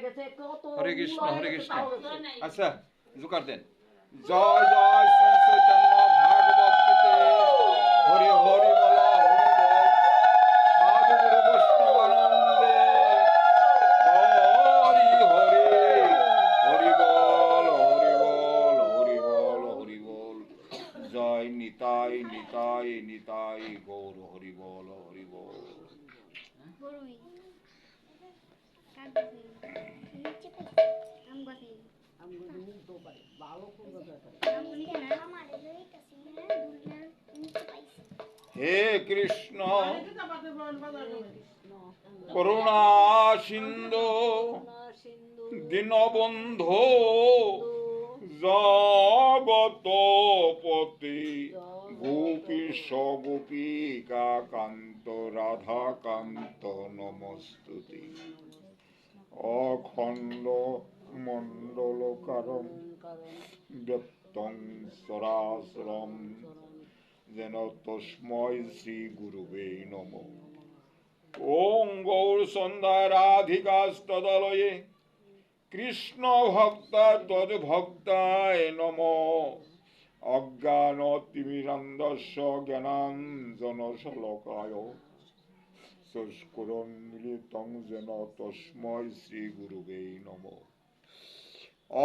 হরে কৃষ্ণ হরে কৃষ্ণ। আচ্ছা জোকার দেন। জয় জয় শ্রী চৈতন্য ভাগবত গীতে হরি হরি বল হরি বল। সাধু গুরু বৈষ্ণবানন্দে হরি হরি হরি বল হরি বল হরি বল হরি বল। জয় নিতাই নিতাই নিতাই গৌর হরি বল হরি বল। হে কৃষ্ণ করুণা সিন্ধু দীনবন্ধু জগতপতি গোপীশ গোপিকা কান্ত রাধা কান্ত নমস্তুতে। অখণ্ড মণ্ডলকারং ব্যক্তং সরাসরম যেন তস্মৈ শ্রী গুরুবে নমঃ। ওং গৌর সন্ধ্যা রাধিকাস্তদলয়ে কৃষ্ণ ভক্তা তদ্ভক্তায় নমঃ। অজ্ঞানতিমিরান্ধস্য জ্ঞানাঞ্জনশলাকায় চক্ষুরন্মিলিতং যেন তস্মৈ শ্রী গুরুবে নমঃ।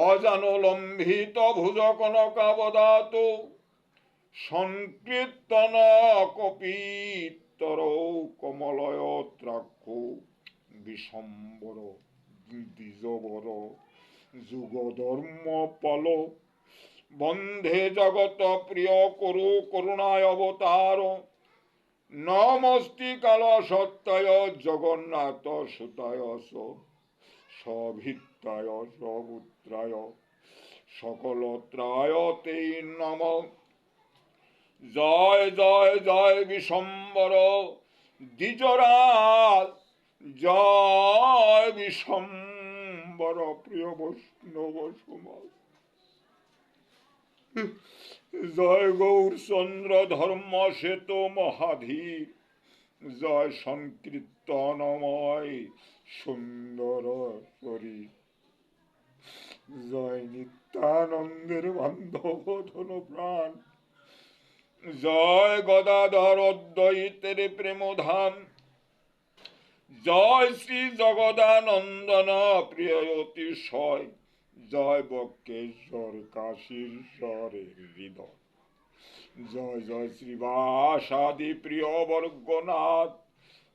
অজানুলম্বিত ভুজ কনকাবদাত সংকীর্তন কপিতর কমলয় ত্রাক্ষ বিশম্বর দ্বিজবর যুগধর্ম পাল বন্ধে জগত প্রিয় করু করুণায় অবতার। নমস্তি কাল সত্যায় জগন্নাথ সুতায় সভিত্তায় সপুত্রায় সকলত্রায় তে নমঃ। জয় জয় জয় বিশম্বর দ্বিজরাজ জয় বিশম্বর প্রিয় বৈষ্ণব সমাজ। জয় গৌরচন্দ্র ধর্ম সেতু মহাধীর জয় সংকীর্তনময় সুন্দর শরীর। জয় নিত্যানন্দের বান্ধব ধন প্রাণ জয় গদাধর অদ্বৈতের প্রেমধাম। জয় শ্রী জগদানন্দন প্রিয় অতিশয় জয় বক্রেশ্বর কাশীশ্বরের হৃদয়। জয় জয় শ্রীবাসাদি প্রিয় বর্গনাথ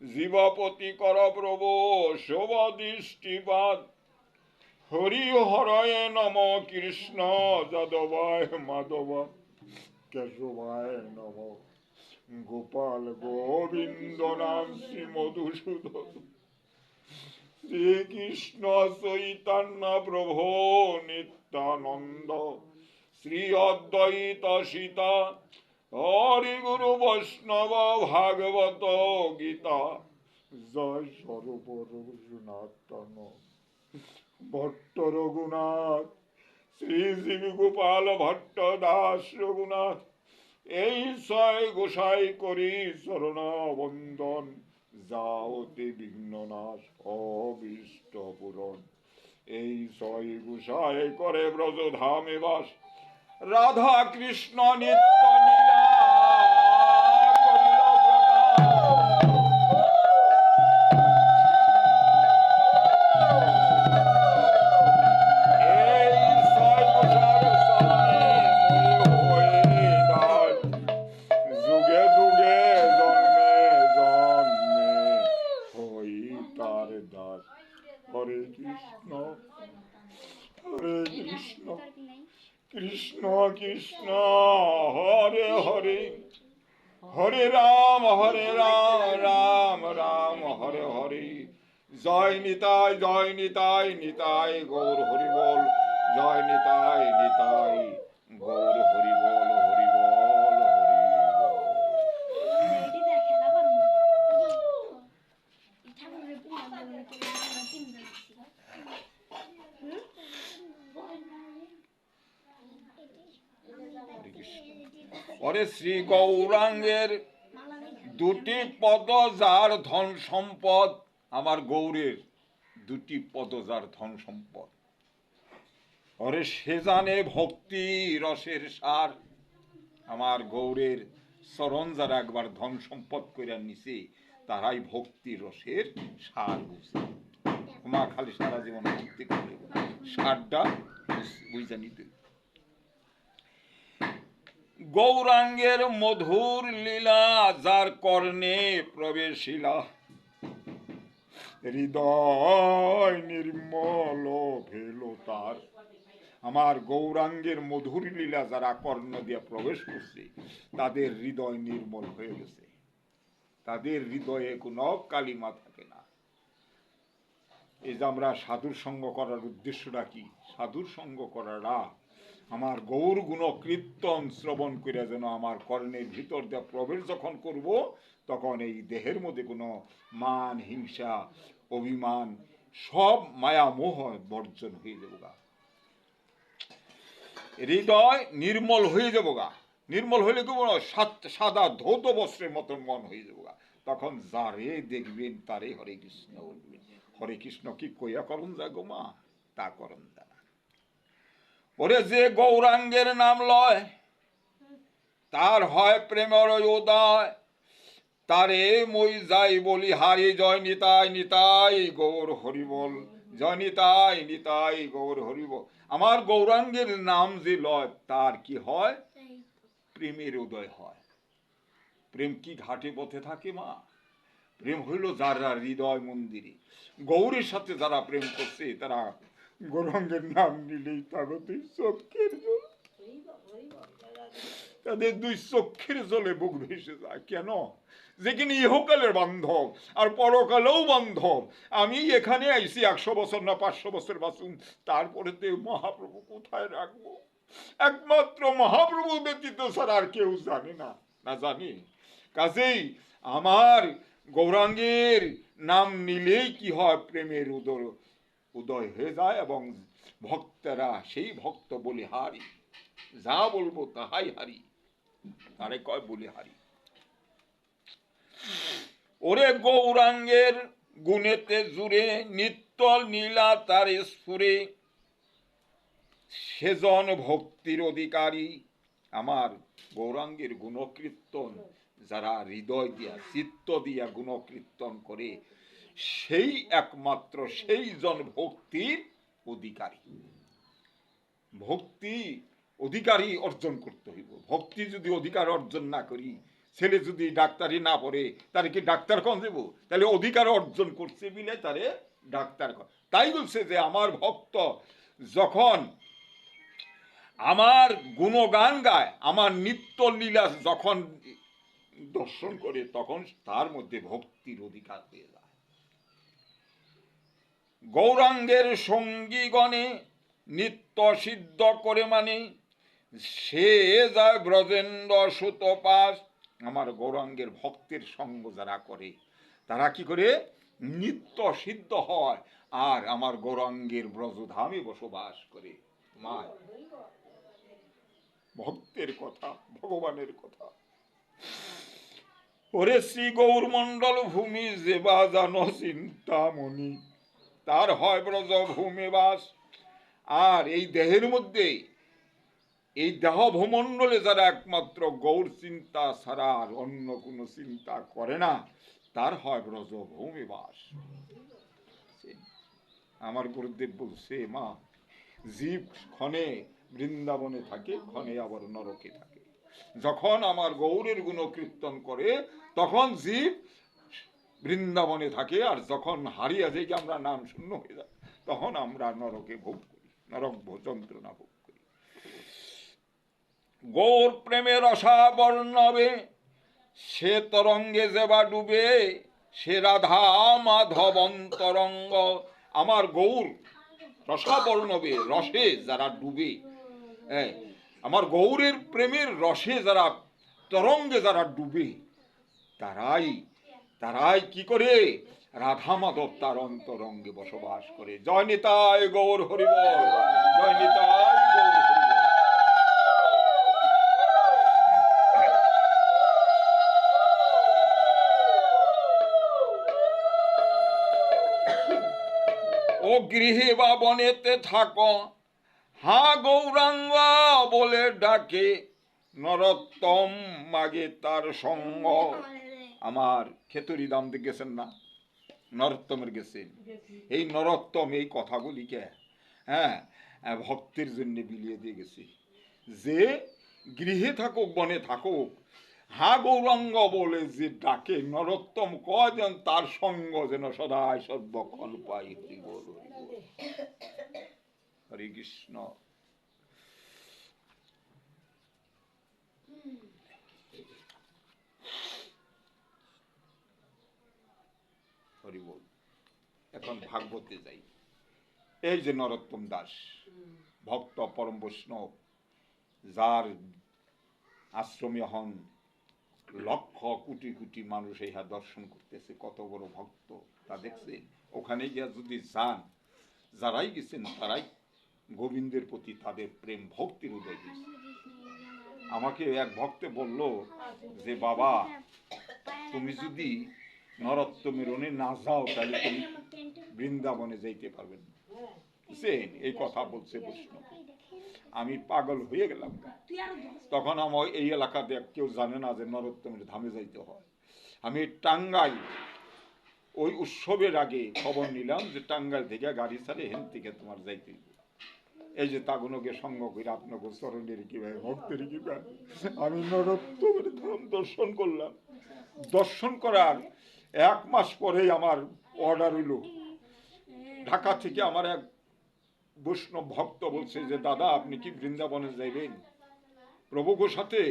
জীবপতি কর প্রভু শুভ দৃষ্টিপাত। হরি হরয়ে নম কৃষ্ণ যাদবায় মাধব কেশবায় নম গোপাল গোবিন্দ নাম শ্রী মধুসূদন। শ্রীকৃষ্ণ চৈতন্য প্রভু নিত্যানন্দ শ্রী অদ্বৈত সীতা হরি গুরু বৈষ্ণব ভাগবত গীতা। জয় স্বরূপ রঘুনাথ ভট্ট রঘুনাথ শ্রী জীব গোপাল ভট্ট দাস রঘুনাথ। এই ছয় গোসাই করি চরণ বন্দন যাওতে বিঘ্ন নাশ অবিষ্ট পূরণ। এই ছয় গোসাই করে ব্রজ ধামে বাস রাধা কৃষ্ণ নিত্য লীলা করিল হরে কৃষ্ণ হরে কৃষ্ণ কৃষ্ণ কৃষ্ণ হরে হরে হরে রাম রাম রাম হরে হরে। জয় নিতাই নিতাই গৌর হরি বল। জয় নিতাই নিতাই গৌর হরি বল হরি বল হরি বল। ওরে শ্রী গৌরাঙ্গের দুটি পদ যার ধন সম্পদ আমার গৌরের দুটি পদ যার ধন সম্পদ। ওরে সে জানে ভক্তি রসের সার। আমার গৌরের চরণ যারা একবার ধন সম্পদ করে নিছে তারাই ভক্তি রসের সার বুঝে। মা খালি সারা জীবন ভক্তি করে সারটা বুঝে নিতে। গৌরাঙ্গের মধুর লীলা যার কর্ণে প্রবেশিলা, হৃদয় নির্মল ভেল তার। আমার গৌরাঙ্গের মধুর লীলা যারা কর্ণ দিয়ে প্রবেশ করছে তাদের হৃদয় নির্মল হয়ে গেছে, তাদের হৃদয়ে কোনো কালিমা থাকে না। এই যে আমরা সাধুর সঙ্গ করার উদ্দেশ্যটা কি? সাধুর সঙ্গ করাটা আমার গৌর গুণ কীর্তন শ্রবণ করে যেন আমার কর্ণের ভিতর দিয়ে প্রবেশ যখন করব তখন এই দেহের মধ্যে কোনো মান হিংসা অভিমান সব মায়া মোহ বর্জন হয়ে যাবো গা, হৃদয় নির্মল হয়ে যাবো গা। নির্মল হইলে কি সাদা ধৌত বস্ত্রের মতন মন হয়ে যাবো গা। তখন যারে দেখবেন তারে হরে কৃষ্ণ বলবেন। হরে কৃষ্ণ কি কইয়া করুন যা গো মা, তা করুন যা। ওরে যে গৌরাঙ্গের নাম লয় তার হয় প্রেমের উদয়, তারে মই যাই বলি হারি জয় নিতাই নিতাই গৌর হরিবল, জয় নিতাই নিতাই গৌর হরিবল। আমার গৌরাঙ্গের নাম যে লয় তার কি হয়? প্রেমের উদয় হয়। প্রেম কি ঘাটে পথে থাকে মা? প্রেম হইল যারা হৃদয় মন্দিরে। গৌরের সাথে যারা প্রেম করছে তারা গৌরাঙ্গের নাম নিলেই তাদের দুই চক্ষের জল, তাদের দুই চক্ষের জলে বুক ভেসে যায়। কেন? যেখানে ইহকালের বান্ধব আর পরকালেও বান্ধব। আমি এখানে আইছি 100 বছর না 500 বছর বাঁচুন, তারপরে তো মহাপ্রভু কোথায় রাখবো? একমাত্র মহাপ্রভু ব্যতীত ছাড়া আর কেউ জানে না, না জানি। কাজেই আমার গৌরাঙ্গের নাম নিলেই কি হয়? প্রেমের উদয় হয়ে যায় এবং ভক্তরা সেই ভক্ত বলি হারি, যা বলবো তাহাই হারি, তারে কয় বলি হারি। ওরে গৌরাঙ্গের গুণেতে জুড়ে নিত্য নীলা তার স্ফুরে, সেজন ভক্তির অধিকারী। আমার গৌরাঙ্গের গুণকীর্তন যারা হৃদয় দিয়া চিত্ত দিয়া গুণকীর্তন করে সেই একমাত্র সেই জন ভক্তির অধিকারী। ভক্তি অধিকারী অর্জন করতে হইব। ভক্তি যদি অধিকার অর্জন না করি, ছেলে যদি ডাক্তারি না পড়ে তারে কি ডাক্তার কন দেব? তাহলে অধিকার অর্জন করছে বিলে তারে ডাক্তার কন। তাই বলছে যে আমার ভক্ত যখন আমার গুণগান গায়, আমার নিত্য লীলা যখন দর্শন করে তখন তার মধ্যে ভক্তির অধিকার হয়ে যায়। গৌরাঙ্গের সঙ্গীগণে নিত্য সিদ্ধ করে মানে সে যায় ব্রজেন্দ্র সুত পাশ। আমার গৌরাঙ্গের ভক্তের সঙ্গ যারা করে তারা কি করে? নিত্য সিদ্ধ হয় আর আমার গৌরাঙ্গের ব্রজধামে বসবাস করে। মা ভক্তের কথা, ভগবানের কথা। ওরে শ্রী গৌর মন্ডল ভূমি যেবা জানো চিন্তামণি, তার হয় ব্রজ ভূমি বাস। আর এই দেহের মধ্যে এই দেহ ভূমণ্ডলে যারা একমাত্র গৌর চিন্তা ছাড়া আর অন্য কোনো চিন্তা করে না তার হয় ব্রজ ভূমি বাস। আমার গুরুদেব বলছে মা, জীব ক্ষণে বৃন্দাবনে থাকে, ক্ষণে আবার নরকে থাকে। যখন আমার গৌরের গুণ কীর্তন করে তখন জীব বৃন্দাবনে থাকে, আর যখন হারিয়ে যাই আমরা নাম শূন্য হয়ে যায় তখন আমরা নরকে ভোগ করি, নরক যন্ত্রণা ভোগ করি। গৌর প্রেমের রসা বর্ণবে সে তরঙ্গে যেবা ডুবে, সে রাধা মাধব অন্তরঙ্গ। আমার গৌর রসা বর্ণবে রসে যারা ডুবে, আমার গৌরের প্রেমের রসে যারা তরঙ্গে যারা ডুবে তারাই তারাই কি করে? রাধা মাধব তার অন্তরঙ্গে বসবাস করে। জয় নিতাই গৌর হরিবল, জয় নিতাই গৌর হরিবল। ও গৃহে বা বনেতে থাকো, হা গৌরাঙ্গ বলে ডাকে, নরোত্তম মাগে তার সঙ্গ। আমার খেতুরি দাম দিয়ে গেছেন না, নরোত্তমের গেছেন। এই নরোত্তম এই কথাগুলিকে হ্যাঁ ভক্তের জন্য বিলিয়ে দিয়ে গেছে, যে গৃহে থাকুক বনে থাকুক, হা গৌরাঙ্গ বলে যে ডাকে, নরোত্তম কয় যেন তার সঙ্গ যেন সদাই সর্বক্ষণ পাই। হরি বল, হরে কৃষ্ণ। হরি বল। এখন ভাগবতে যাই। এই যে নরোত্তম দাস ভক্ত পরম বৈষ্ণব, যার আশ্রমে হন লক্ষ কোটি কোটি মানুষ ইহা দর্শন করতেছে, কত বড় ভক্ত তা দেখছেন। ওখানে গিয়া যদি যান, যারাই গেছেন তারাই গোবিন্দের প্রতি তাদের প্রেম ভক্তির উদয় দিয়েছে। আমাকে এক ভক্তে বলল যে বাবা, তুমি যদি নরোত্তমের ওনে না যাও তাহলে তুমি বৃন্দাবনে যাইতে পারবেন না। এই কথা বলছে বৈষ্ণব। আমি পাগল হয়ে গেলাম। তখন আমার এই এলাকাতে কেউ জানে না যে নরোত্তমের ধামে যাইতে হয়। আমি টাঙ্গাইল ওই উৎসবের আগে খবর নিলাম যে টাঙ্গাইল থেকে গাড়ি ছাড়ে হেন থেকে তোমার যাইতে। এই যে তাগুনকে সঙ্গ করে আপনাকে চরণের কি ভাই ভক্তের কি ভাই, আমি নরোত্তমের ধাম দর্শন করলাম। দর্শন করার 1 মাস পরেই আমার অর্ডার হইল। ঢাকা থেকে আমার এক বৈষ্ণব ভক্ত বলছে যে দাদা আপনি কি বৃন্দাবনে যাইবেন প্রভুর সাথে?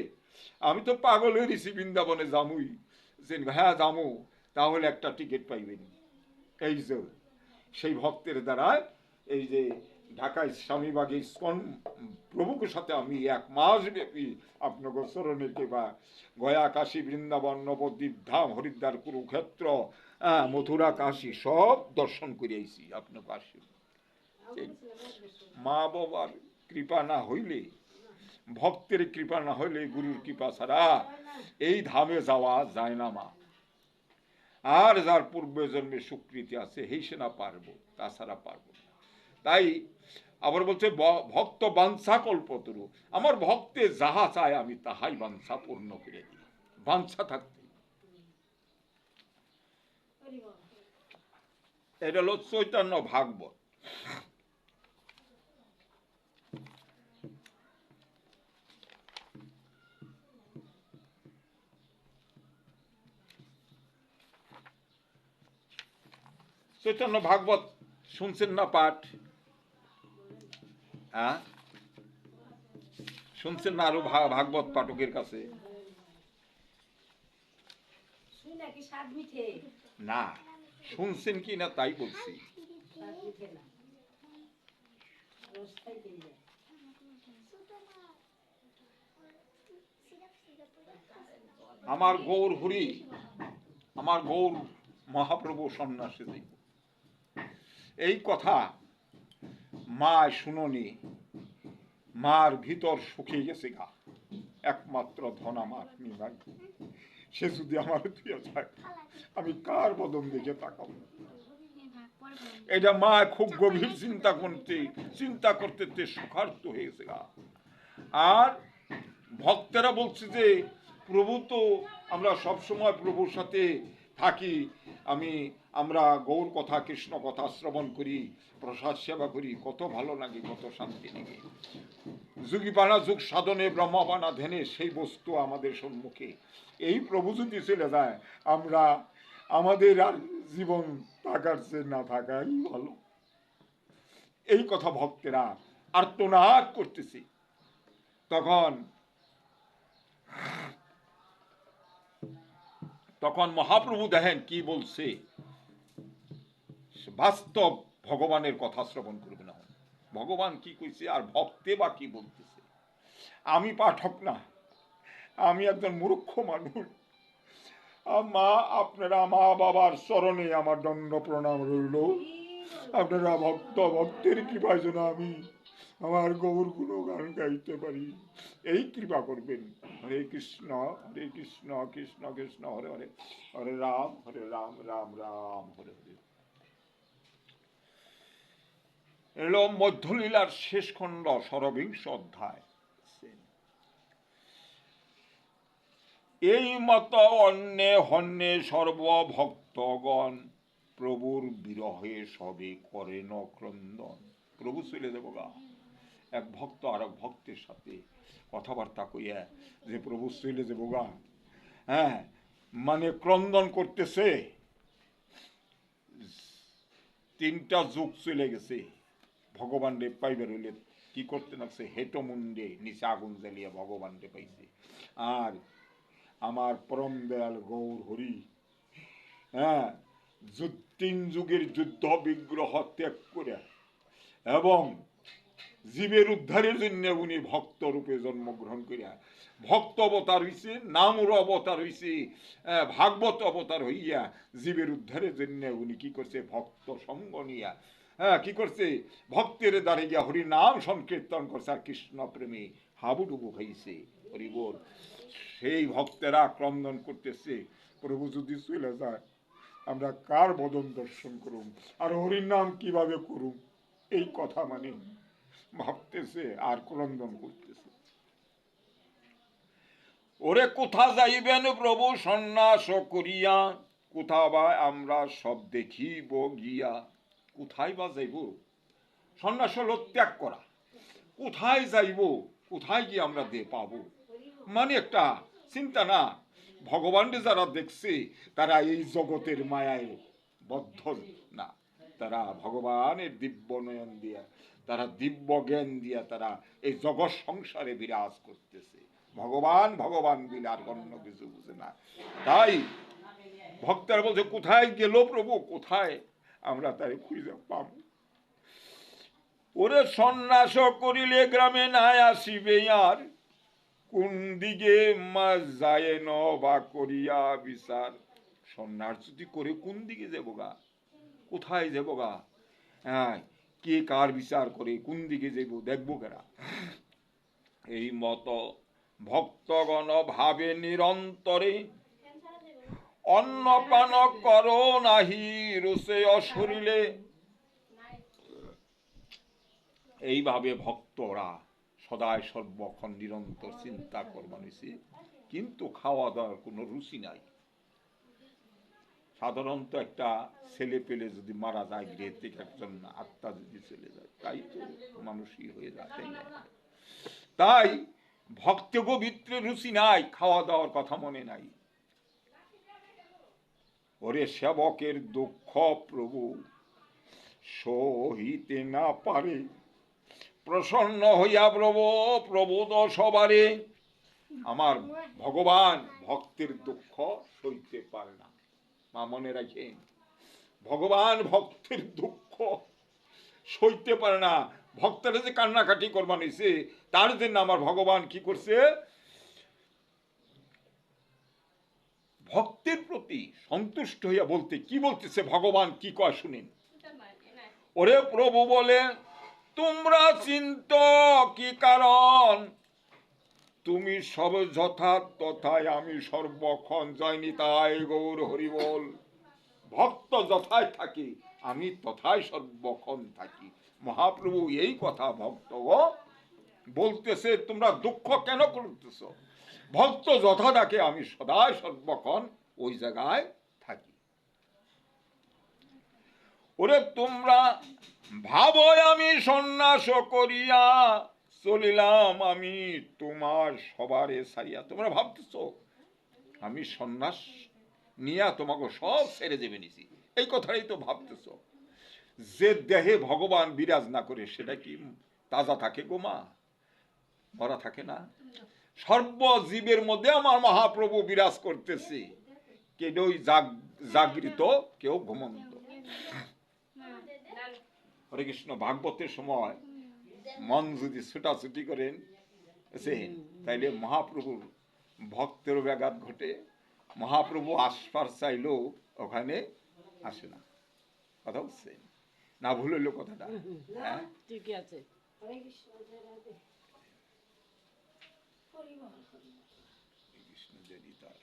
আমি তো পাগল হয়ে গেছি, বৃন্দাবনে যামুই। হ্যাঁ যামু, তাহলে একটা টিকিট পাইবেন। এই যে সেই ভক্তের দ্বারা এই যে ঢাকায় স্বামীবাগে ইস্কন প্রভুর সাথে আমি 1 মাস ব্যাপী আপনাকে চরণের কৃপা গয়া কাশী বৃন্দাবন নবদ্বীপ ধাম হরিদ্বার কুরুক্ষেত্র মথুরা কাশী সব দর্শন করে আইছি আপনার কাশী। মা বাবার কৃপা না হইলে, ভক্তের কৃপা না হইলে, গুরুর কৃপা ছাড়া এই ধামে যাওয়া যায় না মা। আর যার পূর্ব জন্মে স্বীকৃতি আছে সেই সেনা পারবো, তাছাড়া পারবো না। তাই আবার বলছে ভক্ত বাঞ্ছা কল্পতরু, আমার ভক্তে যাহা চায় আমি তাহাই বাঞ্ছা পূর্ণ করে দিই। বাঞ্ছা থাকতে এটা হলো চৈতন্য ভাগবত। চৈতন্য ভাগবত শুনছেন না পাঠ? হ্যাঁ শুনছেন না? আরো ভাগবত পাঠকের কাছে না শুনছেন কি না তাই বলছি। আমার গৌর হরি, আমার গৌর মহাপ্রভু সন্ন্যাসী দেব, এই কথা মা শুনোনি, মার ভিতর শুকিয়ে গেছে গা। একমাত্র ধন আমার নিমাই, সে যদি আমার দিয়ে যায় আমি কার বদন দিকে তাকাবো? এটা মা খুব গভীর চিন্তা করতে সুখার্ত হয়েছে গা। আর ভক্তেরা বলছে যে প্রভু তো আমরা সবসময় প্রভুর সাথে থাকি, আমরা গৌর কথা কৃষ্ণ কথা শ্রবণ করি, প্রসাদ সেবা করি, কত ভালো লাগে, কত শান্তি লাগে। যুগীপানা যুগ সাধনে ব্রহ্মবানা ধ্যানে সেই বস্তু আমাদের সম্মুখে। এই প্রভু যদি চলে যায় আমরা আমাদের আর জীবন থাকার চেয়ে না থাকাই ভালো। এই কথা ভক্তেরা আর্তনাদ করতেছে। তখন মহাপ্রভু দেখেন কি বলছে, বাস্তব ভগবানের কথা শ্রবণ করবে না। ভগবান কি কইছে আর ভক্তে বা কি বলতেছে? আমি পাঠক না, আমি একজন মূর্খ মানুষ। মা আপনারা মা বাবার চরণে আমার দণ্ড প্রণাম রইল। আপনারা ভক্তের কৃপায় যেন আমি আমার গৌর গুণগান গাইতে পারি, এই কৃপা করবেন। হরে কৃষ্ণ কৃষ্ণ কৃষ্ণ হরে হরে, হরে রাম রাম রাম হরে হরে। এলো মধ্যলীলার শেষ খণ্ড, ষড়বিংশ অধ্যায়। এই মত অন্যে হন্যে সর্বভক্তগণ প্রভুর বিরহে সবে করেন ক্রন্দন। প্রভু চলে দেব গা, এক ভক্ত আর এক ভক্তের সাথে কথাবার্তা কইয়া যে প্রভু চলে যাব গা, হ্যাঁ, মানে ক্রন্দন করতেছে। তিনটা যুগ চলে গেছে, ভগবান রে পাইবার হইলে কি করতে লাগছে, হেটো মুন্ডে নিচে আগুন জ্বালিয়া ভগবান রে পাইছে। আর আমার পরম দয়াল গৌর হরি, হ্যাঁ, 3 যুগের যুদ্ধ বিগ্রহ ত্যাগ করে এবং জীবের উদ্ধারের জন্য উনি ভক্ত রূপে জন্মগ্রহণ করিয়া ভক্ত অবতার হইছে, নামর অবতার হইছে, ভাগবত অবতার হইয়া জীবের উদ্ধারের জন্য উনি কি করছে, ভক্ত সঙ্গ নিয়া, হ্যাঁ, কি করছে, ভক্তের দ্বারে গিয়া হরি নাম সংকীর্তন করছে আর কৃষ্ণ প্রেমী হাবুডুবু খাইছে। হরি বল। সেই ভক্তেরা ক্রন্দন করতেছে, প্রভু যদি চলে যায় আমরা কার বদন দর্শন করুম আর হরির নাম কিভাবে করুম, এই কথা মানে ভাবতেছে আর ক্রন্দন করতেছে। ওরে কোথা যাইবেন প্রভু সন্ন্যাস করিয়া, কোথা বা আমরা সব দেখিব গিয়া। কোথায় বা যাইব, সন্ন্যাস হলো ত্যাগ করা, কোথায় যাইব, কোথায় গিয়ে আমরা পাবো, মানে একটা চিন্তা না। ভগবানকে যারা দেখছে তারা এই জগতের মায়ায় বদ্ধ না, তারা ভগবানের দিব্য নয়ন দিয়া, তারা দিব্য জ্ঞান দিয়া তারা এই জগৎ সংসারে বিরাজ করতেছে। ভগবান ভগবান বিলে আর অন্য কিছু বুঝে না। তাই ভক্তরা বলছে কোথায় গেল প্রভু, কোথায় আমরা তাই খুঁজে পাবো। ওরে সন্ন্যাস করিলে গ্রামে নাই আসিবে আর, কোন দিকে মা যায় ন বা করিয়া বিচার। সন্ন্যাস যদি করে কোন দিকে যাবো গা, কোথায় যাবো গা, হ্যাঁ, কে কার বিচার করে কোন দিকে যাব দেখবো কেরা। এই মত ভক্তগণ ভাবে নিরন্তরে, অন্নপান কর নাহি রুচে অশরীরে। এইভাবে ভক্তরা সদায় সর্বক্ষণ নিরন্তর চিন্তা করবার হয়েছে, কিন্তু খাওয়া দাওয়ার কোনো রুচি নাই। সাধারণত একটা ছেলে পেলে যদি মারা যায়, গৃহ থেকে একজন আত্মা যদি চলে যায়, তাই তো মানুষই হয়ে যায়, তাই না? তাই ভক্ত গোবিত্রে রুচি নাই, খাওয়া দাওয়ার কথা মনে নাই। ওরে সেবকের দুঃখ প্রভু সহিতে না পারে, প্রসন্ন হইয়া প্রভু প্রবোধ সবারে। আমার ভগবান ভক্তের দুঃখ সইতে পারে না। মা মনে রাখেন, ভগবান ভক্তের দুঃখ সইতে পারে না। ভক্তরা যে কান্নাকাটি করবার নিছে, তার জন্য আমার ভগবান কি করছে, ভক্তের প্রতি সন্তুষ্ট হইয়া বলতে কি বলতেছে ভগবান কি কয় শুনেন। ওরে প্রভু বলে তোমরা চিন্ত কি কারণ, তুমি সব যথা তথায় আমি সর্বক্ষণ, জয় নিতাই গৌর হরি বল। ভক্ত যথায় থাকি আমি তথায় সর্বক্ষণ থাকি। মহাপ্রভু এই কথা ভক্ত বলতেছে, তোমরা দুঃখ কেন করতেছ, ভক্ত যথা থাকে আমি সদায় সর্বক্ষণ ওই জায়গায় থাকি। ওরে তোমরা ভাবো আমি সন্ন্যাস করিয়া চলিলাম আমি তোমার সবারে সারিয়া। তোমরা ভাবতেছ আমি সন্ন্যাস নিয়া তোমাকে সব ছেড়ে দেবে নিছি, এই কথাটাই তো ভাবতেছ। যে দেহে ভগবান বিরাজ না করে সেটা কি তাজা থাকে গো মা, মরা থাকে না। সর্বজীবের মধ্যে আমার মহাপ্রভু বিরাজ করতেছে, কেউ জাগৃত কেউ ঘুমন্ত। হরে কৃষ্ণ। ভাগবতের সময় মন যদি ছুটাছুটি করেন তাইলে মহাপ্রভুর ভক্তের ব্যাঘাত ঘটে। মহাপ্রভু আসবার চাইলেও ওখানে আসে না। কথা বুঝছেন না? ভুল হইল কথাটা? হ্যাঁ, ঠিক আছে। কৃষ্ণ জানি তাই।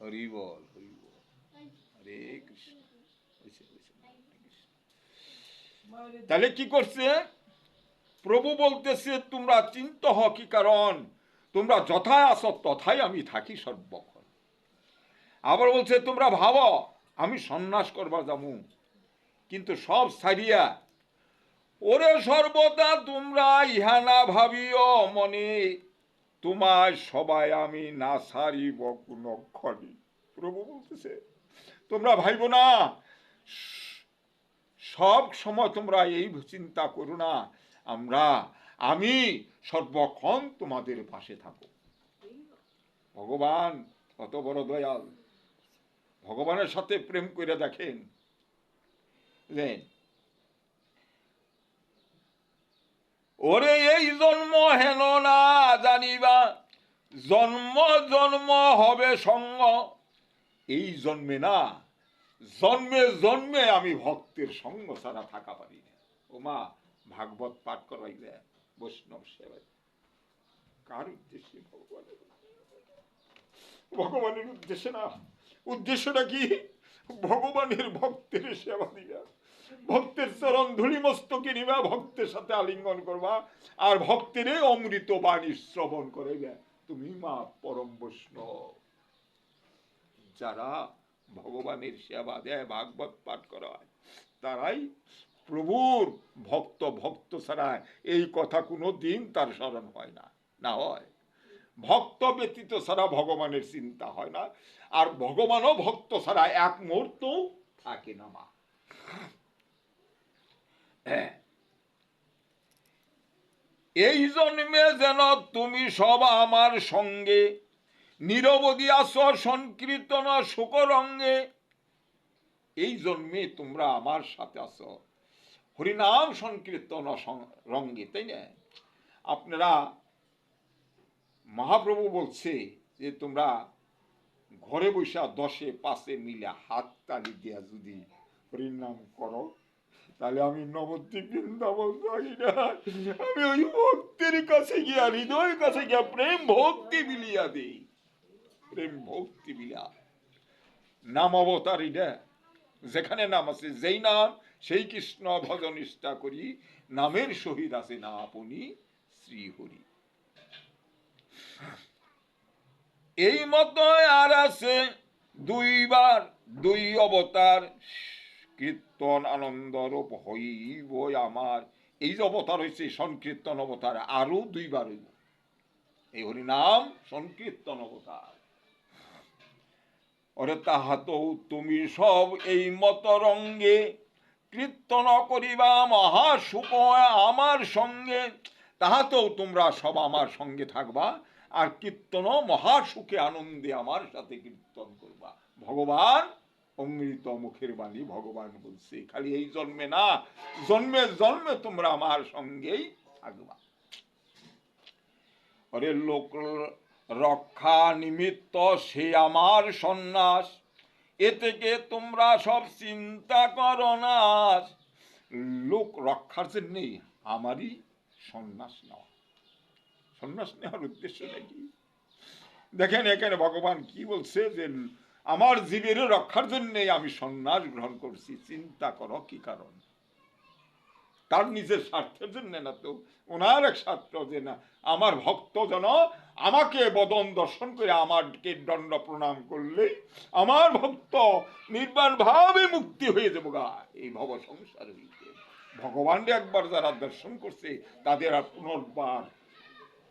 হরি বল, হরি বল, হরে কৃষ্ণ। তাহলে কি করছে প্রভু বলতেছে তোমরা চিন্ত হ, কি কারণ তোমরা যথায় আসো তথায় আমি থাকি সর্বক্ষণ। আবার বলছে তোমরা ভাবো আমি সন্ন্যাস করবার যাবো, কিন্তু সব ছাড়িয়া ওরে সর্বদা তোমরা ইহা না ভাবিও মনে, তোমার সবাই আমি না ছাড়িব কোন ক্ষণে। প্রভু বলতেছে তোমরা ভাইব না, সব সময় তোমরা এই চিন্তা করো না আমি সর্বক্ষণ তোমাদের পাশে থাকো। ভগবান কত বড় দয়াল, ভগবানের সাথে প্রেম করে দেখেন। ওরে এই জন্ম হেন না জানিবা, জন্ম জন্ম হবে সঙ্গ, এই জন্মে না জন্মে জন্মে আমি ভক্তের সঙ্গ ছাড়া থাকা পারি না। ও মা ভাগবত পাঠ করাইলে বৈষ্ণব সেবায় কার উদ্দেশ্যে? ভগবানের উদ্দেশ্যে না। উদ্দেশ্যটা কি? ভগবানের ভক্তের সেবা দিবা, ভক্তের চরণ ধুলি মস্তকে নিবা, ভক্তের সাথে আলিঙ্গন করবা, আর ভক্তের অমৃত বাণী শ্রবণ করাইবা। তুমি মা পরম বৈষ্ণব। যারা ভগবানের সেবা দেয়, ভাগবত পাঠ করা হয়, তারাই প্রভুর ভক্ত। ভক্ত ছাড়া এই কথা কোনো দিন তার স্মরণ হয় না। না হয় ভক্ত ব্যতীত ছাড়া ভগবানের চিন্তা হয় না, আর ভগবানও ভক্ত ছাড়া এক মুহূর্ত থাকে না মা। এই জন্মে যেন তুমি সব আমার সঙ্গে নিরবধি আছো সংকীর্তন শোকরঙ্গে। এই জন্মে তোমরা আমার সাথে আছো হরিনাম সংকীর্তন রঙ্গে, তাই না? আপনারা মহাপ্রভু বলছে যে তোমরা ঘরে বৈশা 10 5 মিলে হাত তালি দিয়া যদি হরিনাম করো, তাহলে আমি নবদ্বীপ বৃন্দাবন যাই না, আমি ওই ভক্তের কাছে গিয়া, হৃদয়ের কাছে গিয়া প্রেম ভক্তি বিলিয়া দেই। প্রেম ভক্তি বিলা নাম অবতারী না, যেখানে নাম আছে, যেই নাম সেই কৃষ্ণ ভজন নিষ্ঠা করি, নামের সহিত আছে না আপনি শ্রীহরি। এই মতো আর আছে দুইবার দুই অবতার, কীর্তন আনন্দ রূপ হইব আমার। এই যে অবতার হয়েছে সংকীর্তন অবতার, আরো 2বার হইব এই হরিনাম সংকীর্তন অবতার। ওরে তাহাতেও তুমি সব এই মত রঙ্গে কীর্তন করিবা মহাসুখ আমার সঙ্গে। তাহাতেও তোমরা সব আমার সঙ্গে থাকবা, আর কীর্তন মহাসুখে আনন্দে আমার সাথে কীর্তন করবা। ভগবান অমৃত মুখের বাণী ভগবান বলছে, খালি এই জন্মে না, জন্মে জন্মে তোমরা আমার সঙ্গেই থাকবা। ওরে লোক রক্ষা নিমিত্ত সে আমার সন্ন্যাস, এ থেকে তোমরা সব চিন্তা করো না। লোক রক্ষার জন্যই আমারই সন্ন্যাস নেওয়া। সন্ন্যাস নেওয়ার উদ্দেশ্য নাকি? দেখেন এখানে ভগবান কি বলছে, যে আমার জীবের রক্ষার জন্যই আমি সন্ন্যাস গ্রহণ করছি। চিন্তা করো কি কারণ? তার নিজের স্বার্থের জন্য না তো, ওনার এক স্বার্থ যে না আমার ভক্ত যেন আমাকে বদন দর্শন করে আমাকে দণ্ড প্রণাম করলে আমার ভক্ত নির্বাণ ভাবে মুক্তি হয়ে যাবো গা এই ভব সংসার হইতে। ভগবানকে একবার যারা দর্শন করছে তাদের আর পুনর্বার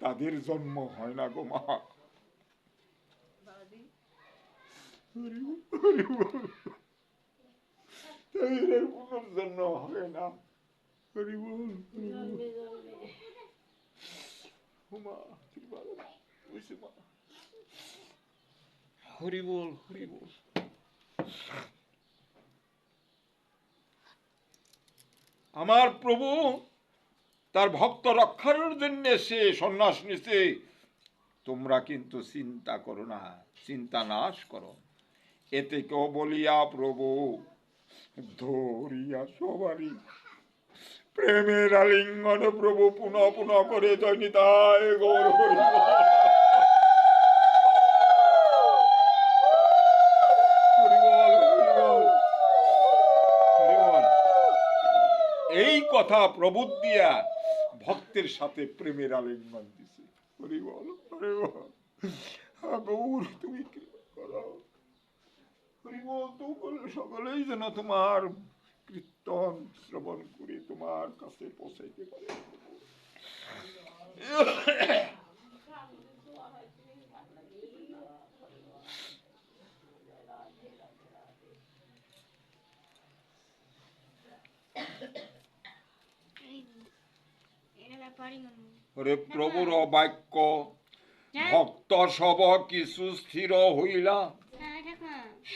তাদের জন্ম হয় না গো মা। তাদের পুনর্জন্ম হয় না। হরি বল, হরি বল, হরি বল। আমার প্রভু তার ভক্ত রক্ষার জন্য সে সন্ন্যাস নিছে। তোমরা কিন্তু চিন্তা করো না, চিন্তা নাশ করো। এতে কেউ বলিয়া প্রভু ধরিয়া সবারই প্রেমের আলিঙ্গন প্রভু পুনঃ পুনঃ করে জয় নিতাই গৌর হরি। এই কথা প্রবোধ দিয়া ভক্তের সাথে প্রেমের আলিঙ্গন দিছে। হরি বল, হরি বল। গৌর তুমি কৃপা করো। হরি বল, সকলেই যেন তোমার কীর্তন শ্রবণ করে তোমার কাছে পৌঁছাইতে পারে। ওরে প্রভুর বাক্য ভক্ত সব কিছু স্থির হইলা,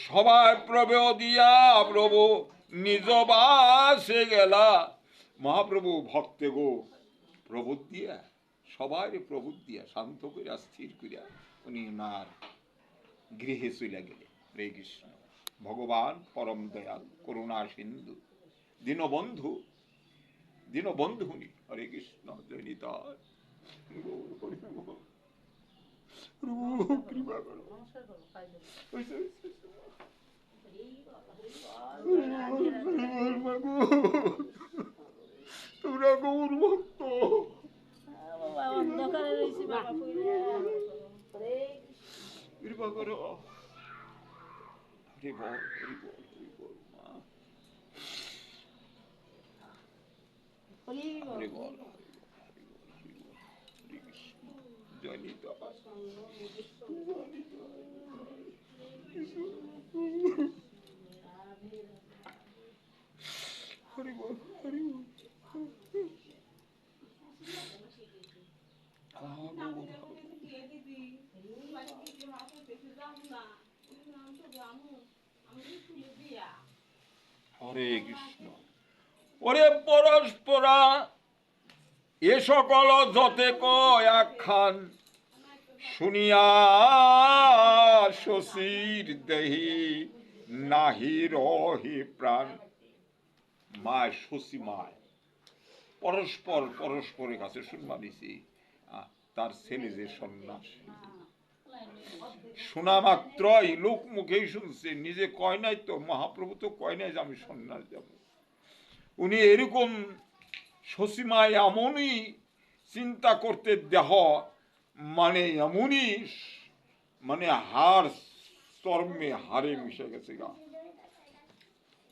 সবাই প্রভু দিয়া প্রভু নিজ বাসে গেলা। মহাপ্রভু ভক্তে গো প্রবোধ দিয়া, সবাই প্রবোধ দিয়া শান্ত করিয়া স্থির করিয়া উনি ওনার গৃহে চলে গেলে। হরে কৃষ্ণ। ভগবান পরম দয়াল, করুণা সিন্ধু, দীনবন্ধু, দীনবন্ধু উনি। হরে কৃষ্ণ। জয় নিতাই। কৃপা করো। তোমরা গৌর ভক্ত, কৃপা করো। হরি বল, হরি বল, হরি বল মা। হরি বল, হরি কৃষ্ণ। জয় নিতাই। হরি বল, হরি বল। হরে কৃষ্ণ। ওরে পরস্পরা এ সকল যতে কয় আখ্যান, শুনিয়া শশীর দেহি নাহি রহে প্রাণ। মায় শশী মায় পরস্পর পরস্পরের কাছে শুনবা দিছি তার ছেলে যে সন্ন্যাস। শোনা মাত্রই লোক মুখেই শুনছে, নিজে কয় নাই তো, মহাপ্রভু তো কয় নাই যে আমি সন্ন্যাস যাব। উনি এরকম শশীমায় এমনই চিন্তা করতে দেহ, মানে এমনই মানে হাড় চর্মে হাড়ে মিশে গেছে গা,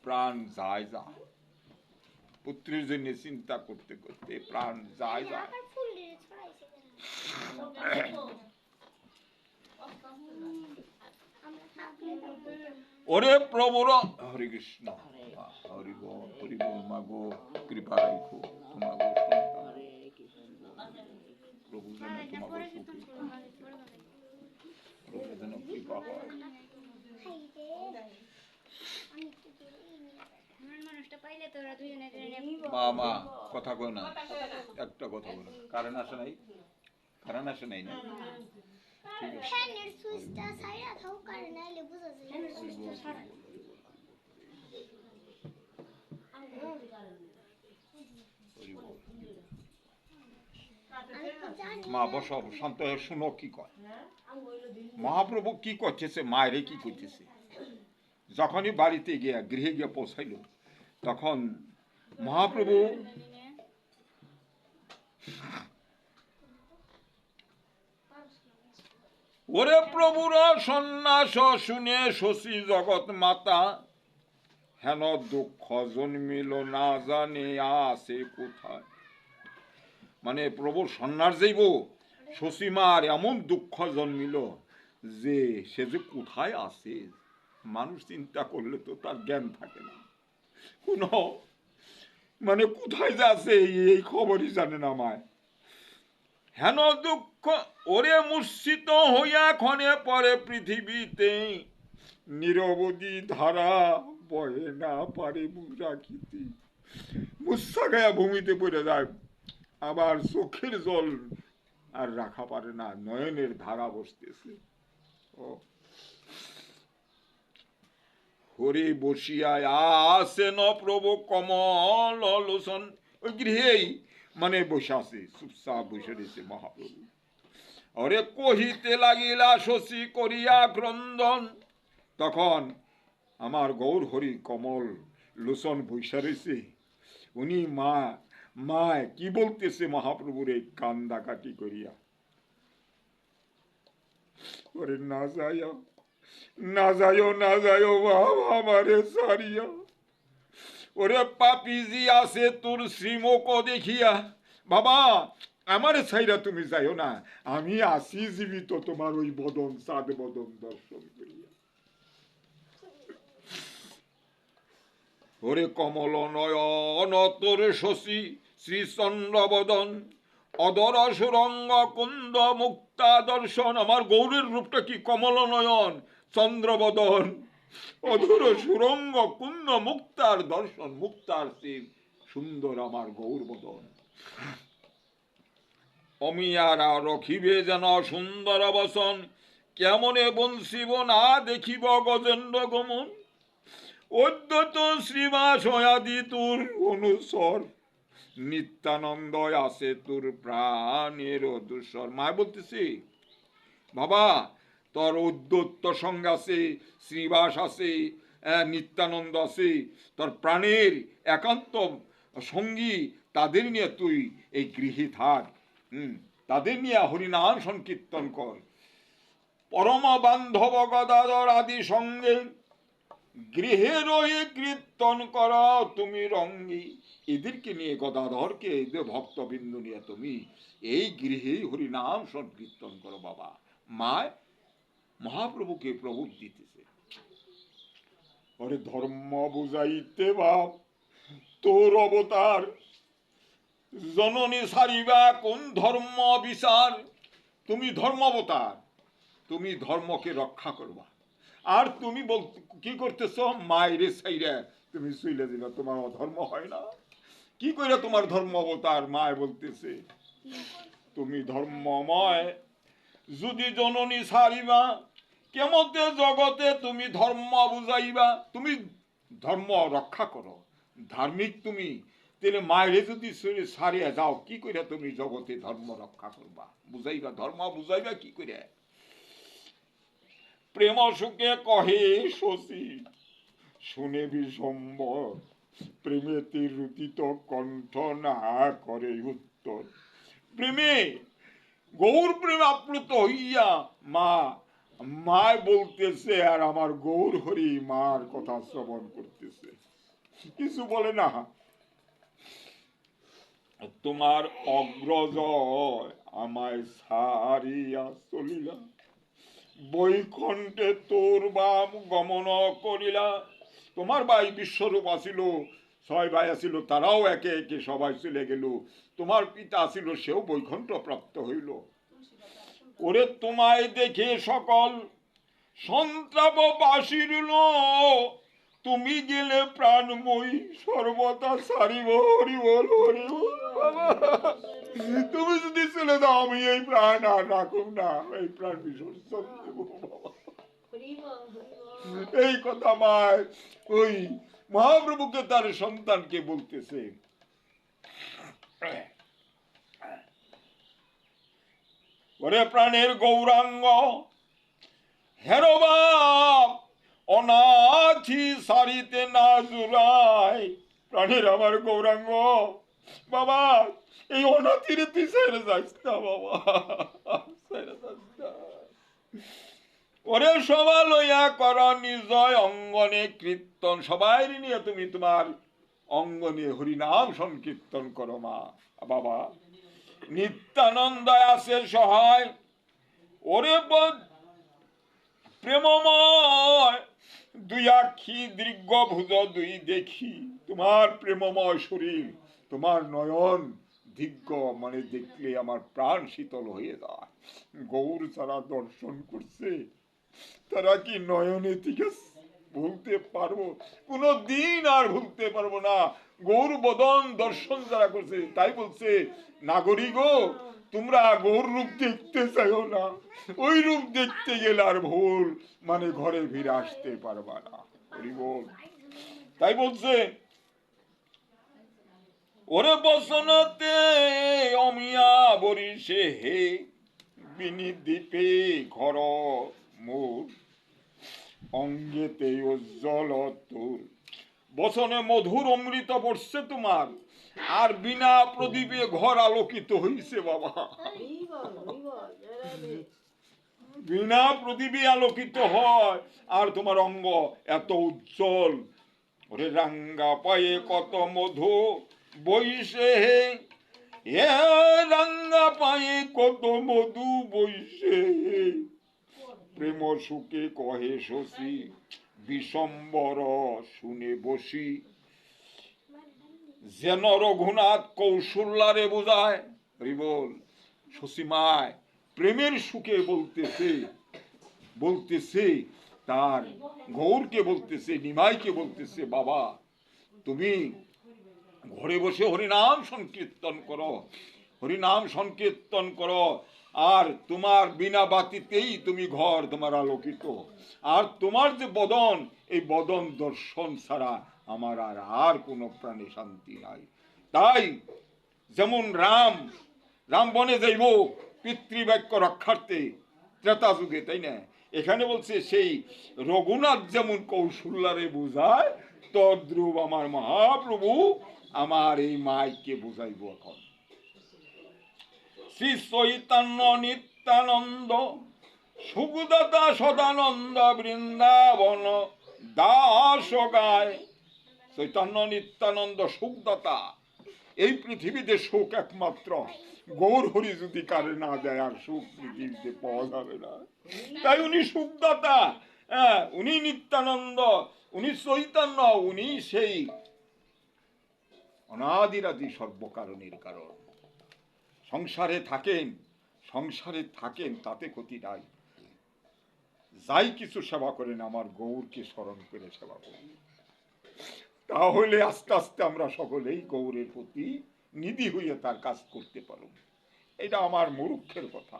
প্রাণ যায় যায়। পুত্রের জন্য চিন্তা করতে করতে প্রাণ যায় যায়। ওরে প্রভুর। হরে কৃষ্ণ। হরি বল, হরি বল। মাগো কৃপা রাখো তোমাগো সন্তান, প্রভু যেন তোমাগো সুখী, প্রভু যেন কৃপা হয়। মা মা কথা কয় না, একটা কথা বলো। কারেন্ট আসে নাই, কারেন্ট আসে নাই না? ঠিক আছে। মা বসো, শান্ত হয়ে শুনো কি কয়। মহাপ্রভু কি করতেছে, মায়েরে কি করতেছে। যখনই বাড়িতে গিয়া গৃহে গিয়ে পৌঁছাইল, তখন মহাপ্রভু ওরে প্রভুর সন্ন্যাস শুনে শশী জগৎ মাতা, হেন দুঃখ জন্মিল না জানে আসে কোথায়। মানে প্রভুর সন্ন্যাস যাইব, শশীমার এমন দুঃখ জন্মিল যে সে যে কোথায় আছে, মানুষ চিন্তা করলে তো তার জ্ঞান থাকে না, কোন মানে কোথায় যাচ্ছে এই খবরই জানে না মায়। হেন দুঃখ ওরে মূর্ছিত হইয়া ক্ষণে পরে পৃথিবীতে, নিরবধি ধারা বহে না পারে রাখিতে। মুসা গায়া ভূমিতে পড়ে যায়, আবার চোখের জল আর রাখা পারে না, নয়নের ধারা বসতেছে। ও হরি বসিয়া আসেন প্রভু কমল লোচন। ওই গৃহেই মানে বসে আছে, চুপচাপ বসে রয়েছে মহাপ্রভু। ওরে কহিতে লাগিলা শশী করিয়া ক্রন্দন, তখন আমার গৌর হরি কমল লোচন বৈশা রয়েছে, উনি মা মা কি বলতেছে মহাপ্রভুর এই কান্দাকাটি করিয়া, ওরে না যাইও না যাইও না যাইও বাবা আমারে সারিয়া, ওরে পাপিজি আছে তোর শ্রীমুখ দেখিয়া, বাবা আমার ছাইরা তুমি যাইও না, আমি আসি জীবিত তোমার ওই বদন সাদ বদন দর্শন করিয়া। ওরে কমল নয়ন তোর শশী শ্রীচন্দ্র বদন, অদর সুরঙ্গ কুন্দ মুক্তা দর্শন। আমার গৌরের রূপটা কি কমল নয়ন চন্দ্রবদন, অধুর সুরঙ্গ কুন্দ মুক্তার দর্শন, মুক্তার শিব সুন্দর আমার গৌর বদন। অমিয়ারা রখিবে যেন সুন্দর বসন, কেমনে বংশিব না দেখিব গজেন্দ্র গমন। অদ্যত শ্রীবাস আদি তোর অনুসর, নিত্যানন্দ আছে তোর প্রাণের দুঃসর। মা বলতেছি বাবা তোর উদ্যত্ত সঙ্গ আছে, শ্রীবাস আছে, নিত্যানন্দ আছে, তোর প্রাণের একান্ত সঙ্গী, তাদের নিয়ে তুই এই গৃহে থাক, তাদের নিয়ে হরিনাম সংকীর্তন কর। পরম বান্ধব গদাধর আদি সঙ্গে গৃহে রয়ে কীর্তন কর তুমি রঙ্গী। এদেরকে নিয়ে গদাধরকে এদের ভক্তবৃন্দ নিয়ে তুমি এই গৃহে হরিনাম সংকীর্তন করো। বাবা মা মহাপ্রভুকে প্রবোধ দিতেছে, ওরে ধর্ম বুঝাইতে বাপ তোর অবতার, জননী সারিবা কোন ধর্ম বিচার। তুমি ধর্ম অবতার, তুমি ধর্মকে রক্ষা করবা, আর তুমি কি করতেছ মায়ের সাইরা তুমি চলে দিবা, তোমার ধর্ম হয় না। কি করে তোমার ধর্ম অবতার? মায় বলতেছে তুমি ধর্মময় যদি জননী সারিবা, কেমতে জগতে তুমি ধর্ম বুঝাইবা। তুমি ধর্ম রক্ষা করো, ধার্মিক তুমি, তাহলে মায়ের যদি সারিয়া যাও কি করে তুমি জগতে ধর্ম রক্ষা করবা, বুঝাইবা, ধর্ম বুঝাইবা কি করে? প্রেম সুখে কহে শশী শুনে বিশম্বর, প্রেমেতে রুদিত কণ্ঠ না করে উত্তর। প্রেমে গৌর প্রেম আপ্লুত হইয়া মা মায় বলতেছে, আর আমার গৌর হরি মার কথা শ্রবণ করতেছে, কিছু বলে না। তোমার অগ্রজ আমায় সারিয়া চলিলা, বৈকুণ্ঠে তোর বাম গমন করিলা। তোমার ভাই বিশ্বরূপ আসিল, ছয় ভাই আসিল, তারাও একে একে সবাই চলে গেল। তোমার পিতা আসিল, সেও বৈকুণ্ঠ প্রাপ্ত হইল। ওরে তোমায় দেখে সকল সন্ত্রাপ বাসিরল, তুমি গেলে প্রাণময়ী সর্বদা সারিব হরি বল হরি বল। তুমি যদি চলে যাও আমি এই প্রাণ আর রাখুন না, এই প্রাণ বিসর্জন দেব বাবা। এই কথা মায় ওই মহাপ্রভুকে তার সন্তানকে বলতেছে। ওরে প্রাণের গৌরাঙ্গ হেরো বাপ, অনাথি সারিতে না জুড়ায়। প্রাণের আমার গৌরাঙ্গ বাবা, এই অনাথির তুই ছেড়ে যাস না বাবা, ছেড়ে যাস না। ওরে সবা লইয়া কর নিজয় অঙ্গনে কীর্তন, সবাই নিয়ে তুমি তোমার অঙ্গনে হরিনাম সংকীর্তন করো মা। বাবা নিত্যানন্দ আছে সহায়, ওরে প্রেমময় দুই আখি দীর্ঘ ভুজ দুই দেখি। তোমার প্রেমময় শরীর, তোমার নয়ন দীর্ঘ, মানে দেখলে আমার প্রাণ শীতল হয়ে যায়। গৌর যারা দর্শন করছে তারা কি নয়নে থেকে ভুলতে পারবো? কোনো দিন আর ভুলতে পারবো না। গৌর বদন দর্শন যারা করছে, তাই বলছে নাগরিক গো তোমরা গৌর রূপ দেখতে চাইও না, ওই রূপ দেখতে গেলে আর ভুল মানে ঘরে ফিরে আসতে পারবা না। বল তাই বলছে, ওরে বসনতে অমিয়া বরিশে হে বিনি দ্বীপে ঘর মোর, অঙ্গেতে উজ্জ্বল তোর বচনে মধুর অমৃত পড়ছে তোমার, আর বিনা প্রদীপে ঘর আলোকিত হইছে বাবা। বিনা প্রদীপে আলোকিত হয়, আর তোমার অঙ্গ এত উজ্জ্বল। ওরে রাঙ্গা পায়ে কত মধু বইছে হে, এ রাঙ্গা পায়ে কত মধু বইছে হে, প্রেম সুখে কহে শশী বিশম্বর শুনে বসি। যেন রঘুনাথ কৌশল্যারে বোঝায়, বল শশীমায় প্রেমের সুখে বলতেছে তার গৌরকে বলতেছে, নিমাইকে বলতেছে, বাবা তুমি ঘরে বসে হরিনাম সংকীর্তন করো, হরিনাম সংকীর্তন করো, আর তোমার বিনা বাতিতেই তুমি ঘর তোমার আলোকিত। আর তোমার যে বদন, এই বদন দর্শন ছাড়া আমার আর কোনো প্রাণে শান্তি নাই। তাই যেমন রাম বনে যাইব পিতৃবাক্য রক্ষার্থে ত্রেতা যুগে, তাই না? এখানে বলছে সেই রঘুনাথ যেমন কৌশল্যারে বোঝায়, তদ্রূপ আমার মহাপ্রভু আমার এই মাইকে বুঝাইব এখন। শ্রী চৈতন্য নিত্যানন্দ সুখদাতা সদানন্দ বৃন্দাবন দাস গায়। চৈতন্য নিত্যানন্দ সুখদাতা, এই পৃথিবীতে সুখ একমাত্র গৌর হরি যদি কারে না দেয় আর সুখ পৃথিবীতে পাওয়া যাবে না। তাই উনি সুখদাতা, উনি নিত্যানন্দ, উনি চৈতন্য, উনি সেই অনাদিরাদি সর্বকারণের কারণ। সংসারে থাকেন তাতে ক্ষতি নাই, যাই কিছু সেবা করেন আমার গৌরকে স্মরণ করে সেবা করি, তাহলে আস্তে আস্তে আমরা সকলেই গৌরের প্রতি নিধি হইয়া তার কাজ করতে পারব। এটা আমার মুরুক্ষের কথা।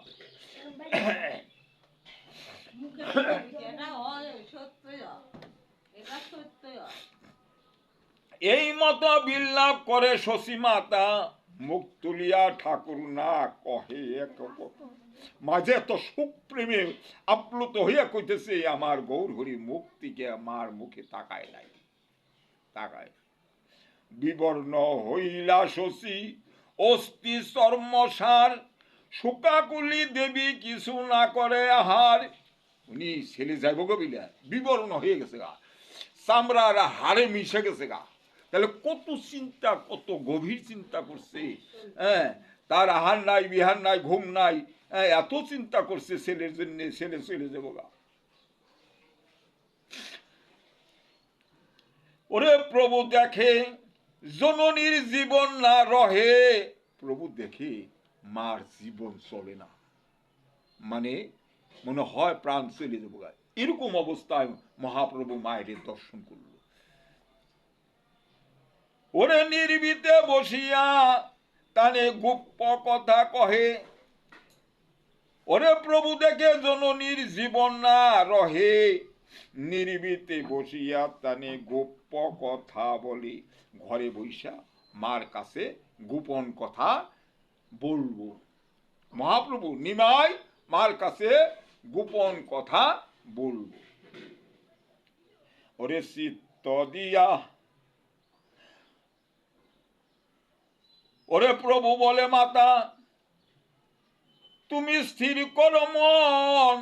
এই মতো বিলাপ করে শশী মাতা, মুখ তুলিয়া ঠাকুর না কহে এক কথা। মাঝে এত সুখ প্রেমে আপ্লুত হইয়া কইতেছে, আমার গৌর হরি মুখ থেকে আমার মুখে তাকায় নাই, তাকায়। বিবর্ণ হইলা শশী অস্থি চর্মসার, শুকাকুলি দেবী কিছু না করে আহার। উনি ছেলে যাইব গবিলা বিবর্ণ হয়ে গেছে গা, চামড়ার হাড়ে মিশে গেছে গা। তাহলে কত চিন্তা, কত গভীর চিন্তা করছে। তার আহার নাই, বিহার নাই, ঘুম নাই, এত চিন্তা করছে ছেলের জন্য, ছেলে চলে যাবো গা। ওরে প্রভু দেখে জননীর জীবন না রহে, প্রভু দেখে মার জীবন চলে না, মানে মনে হয় প্রাণ চলে যাবো গা। এরকম অবস্থায় মহাপ্রভু মায়ের দর্শন করল। ওরে নির্বিতে বসিয়া তানে গুপ্ত কথা কহে, ওরে প্রভু দেখে জননীর জীবন না রহে, নির্বিতে বসিয়া তানে গোপ্য কথা বলি। ঘরে বৈশা মার কাছে গোপন কথা বলবো। মহাপ্রভু নিমাই মার কাছে গোপন কথা বলবো। ওরে চিত্ত দিয়া, ওরে প্রভু বলে মাতা তুমি স্থির করো মন,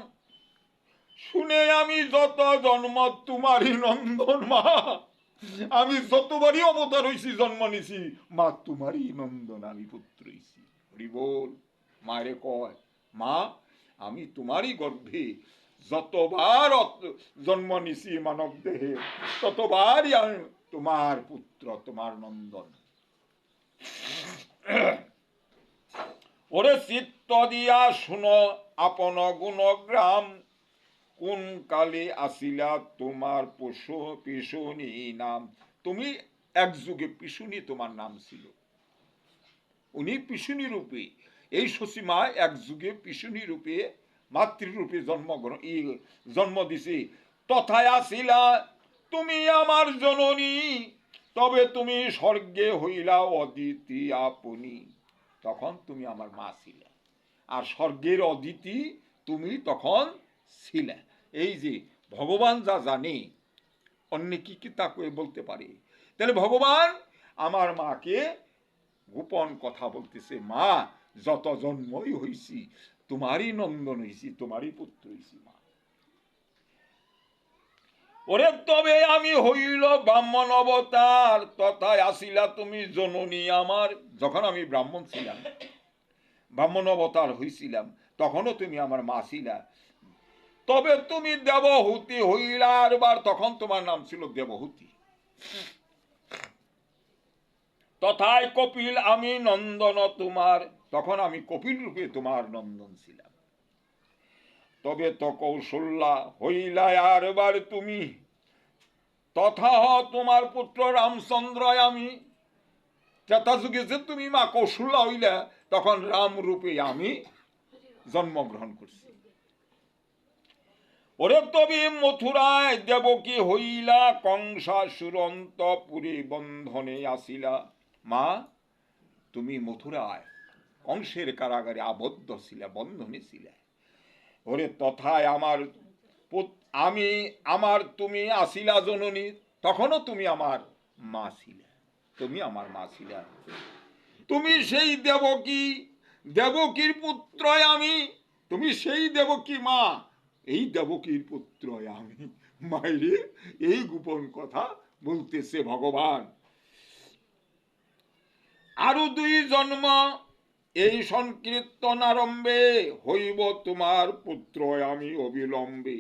শুনে আমি যত জন্ম তোমারই নন্দন মা। আমি যতবারই অবতার হইছি, জন্ম নিছি, মা তোমারই নন্দন, আমি পুত্র হইছি। হরি বল। মায়েরে কয়, মা আমি তোমারই গর্ভে যতবার জন্ম নিছি মানব দেহে, ততবারই আমি তোমার পুত্র, তোমার নন্দন। ওরে চিত্ত দিয়া শুনো আপন গুণগ্রাম, কোন কালে আসিলা তোমার পিসুনি নাম। তুমি এক যুগে পিসুনি তোমার নাম ছিল। উনি পিসুনি রূপে, এই শশীমা এক যুগে পিসুনি রূপে মাতৃরূপে জন্ম দিছে। তথায় আসিলা তুমি আমার জননী, তবে তুমি স্বর্গে হইলা অদিতি আপনি। তখন তুমি আমার মা ছিলে, আর স্বর্গের অদিতি তুমি তখন ছিলে। এই যে ভগবান যা জানে, অন্য কি তা বলতে পারে। তাহলে ভগবান আমার মাকে গোপন কথা বলতেছে, মা যত জন্মই হইছি তোমারই নন্দন হইছি, তোমারই পুত্র হইছি মা। ওরে তবে আমি হইল ব্রাহ্মণ অবতার, তথায় আসিলা তুমি জননী আমার। যখন আমি ব্রাহ্মণ ছিলাম, ব্রাহ্মণ অবতার হইছিলাম, তখনও তুমি আমার মা ছিলা। তবে তুমি দেবহূতি হইলা আরবার, তখন তোমার নাম ছিল দেবহূতি। তথায় কপিল আমি নন্দন তোমার, তখন আমি কপিল রূপে তোমার নন্দন ছিলাম। তবে তো কৌশল্যা হইলা আরবার তুমি, তথা তোমার পুত্র রামচন্দ্র আমি। ত্রেতা যুগে যে তুমি মা কৌশল্যা হইলা, তখন রাম রূপে আমি জন্মগ্রহণ করছি। ওরে তবে মথুরায় দেবকী হইলা, কংসাসুর অন্তঃপুরে বন্ধনে আসিলা। মা তুমি মথুরায় কংসের কারাগারে আবদ্ধ ছিলা, বন্ধনে ছিলা। ওরে তথায় আমি আমার তুমি আসিলা জননী, তখনও তুমি আমার মা ছিলা, তুমি আমার মা ছিলা। তুমি সেই দেবকী, দেবকীর পুত্র আমি, তুমি সেই দেবকী মা, এই দেবকীর পুত্র আমি। মায়েরে এই গোপন কথা বলতেছে ভগবান। আরো 2 জন্ম এই সংকীর্তন আরম্ভে, হইব তোমার পুত্র আমি অবিলম্বে।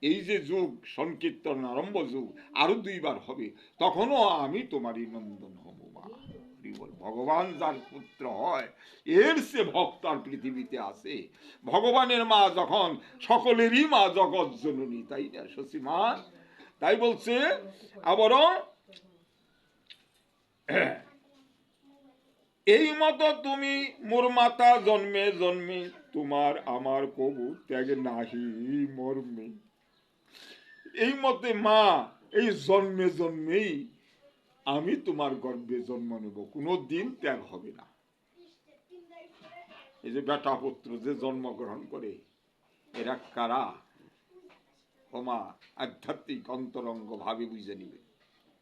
এই যে যুগ সংকীর্তন আরম্ভ যুগ, আরো 2 বার হবে, তখনও আমি তোমারই নন্দন হব মা। ভগবান যার পুত্র হয়, এর সে ভক্ত আর পৃথিবীতে আছে। ভগবানের মা যখন সকলেরই মা, জগৎ জননী, তাই না শশী মা? তাই বলছে আবার, এই মতো তুমি মোর মাতা জন্মে জন্মে, তোমার আমার কবু ত্যাগ নাহি মর্মে। এই মতে মা এই জন্মে জন্মেই আমি তোমার গর্ভে জন্ম নেব, কোনো দিন ত্যাগ হবে না। এই যে বেটা পুত্র যে জন্মগ্রহণ করে, এরা কারা? হোমা আধ্যাত্মিক অন্তরঙ্গ ভাবে বুঝে নিবে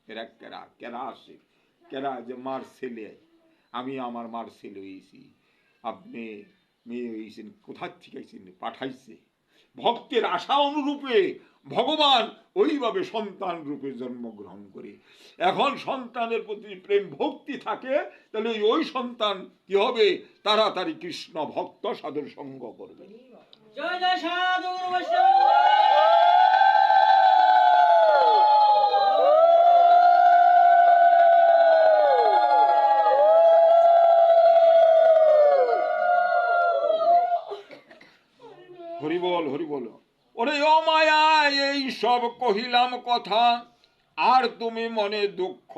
এরা কেরা। কেরা আসে, কেরা যে মার ছেলে, আমি আমার মার ছেলে হয়েছি, আপনি মেয়ে হয়েছেন, কোথার থেকে আইছেন? পাঠাইছে। ভক্তের আশা অনুরূপে ভগবান ওইভাবে সন্তান রূপে জন্মগ্রহণ করে। এখন সন্তানের প্রতি প্রেম ভক্তি থাকে, তাহলে ওই সন্তান কি হবে? তাড়াতাড়ি কৃষ্ণ ভক্ত সাধুর সঙ্গ করবে। জয় জয় সাধু হরি বল, হরি বল। ওরে অমায়া এই সব কহিলাম কথা, আর তুমি মনে দুঃখ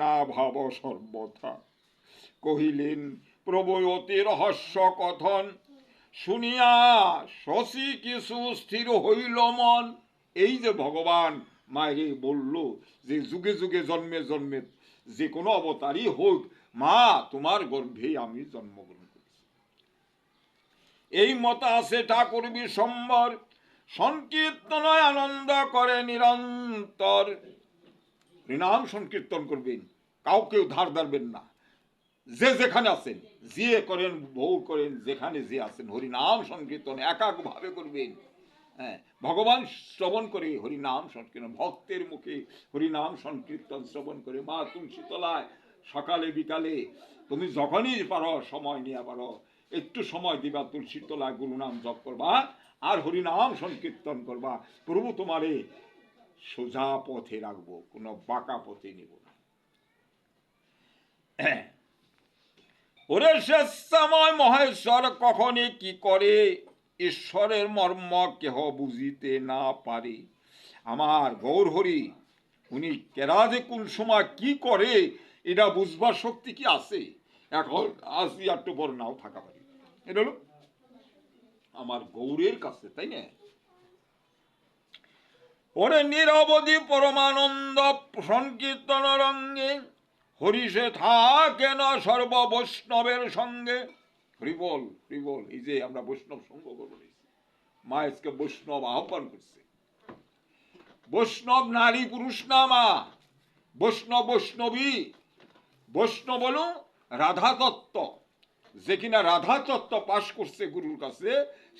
না ভাব সর্বথা। কহিলেন প্রভু অতি রহস্য কথন, শুনিয়া শশী কিছু স্থির হইল মন। এই যে ভগবান মায়েরে বলল যে যুগে যুগে জন্মে জন্মে যে কোনো অবতারই হোক, মা তোমার গর্ভে আমি জন্মগ্রহণ করেছি। এই মত আছে ঠাকুর বিশ্বম্বর, সংকীর্তন আনন্দ করে নিরন্তর। নাম সংকীর্তন করবেন, কাউকেও ধার ধারবেন না। যে যেখানে আছেন, যে করেন বউ করেন, যেখানে যে আছেন হরিনাম সংকীর্তন একাকভাবে করবেন। হ্যাঁ, ভগবান শ্রবণ করে হরিনাম সংকীর্তন, ভক্তের মুখে হরিনাম সংকীর্তন শ্রবণ করে। মা তুলসী তলায় সকালে বিকালে তুমি যখনই পারো সময় নিয়ে পারো, একটু সময় দিবা, তুলসী তলায় গুরুনাম জপ করবা আর হরিনাম সংকীর্তন করবা। প্রভু তোমারে সোজা পথে রাখবো, কোনো বাঁকা পথে নিব না। ওরে স্বেচ্ছাময় মহেশ্বর কখনে কি করে, ঈশ্বরের মর্ম কেহ বুঝিতে না পারে। আমার গৌর হরি উনি কেরা যে কোন সময় কি করে, এটা বুঝবার শক্তি কি আছে? এখন আসি একটু পর নাও থাকা পারি, এটা হলো আমার গৌরের কাছে, তাই না? ওরে নিরবধি পরমানন্দ সংকীর্তন রঙ্গে, হরিষে থাকে না সর্ব বৈষ্ণবের সঙ্গে। হরিবল হরিবল। এই যে আমরা বৈষ্ণব সঙ্গ করবো, মা আজকে বৈষ্ণব আহ্বান করছে। বৈষ্ণব নারী পুরুষ না মা, বৈষ্ণব বৈষ্ণবী, বৈষ্ণব হলো রাধা তত্ত্ব, যে কিনা রাধা তত্ত্ব পাশ করছে গুরুর কাছে,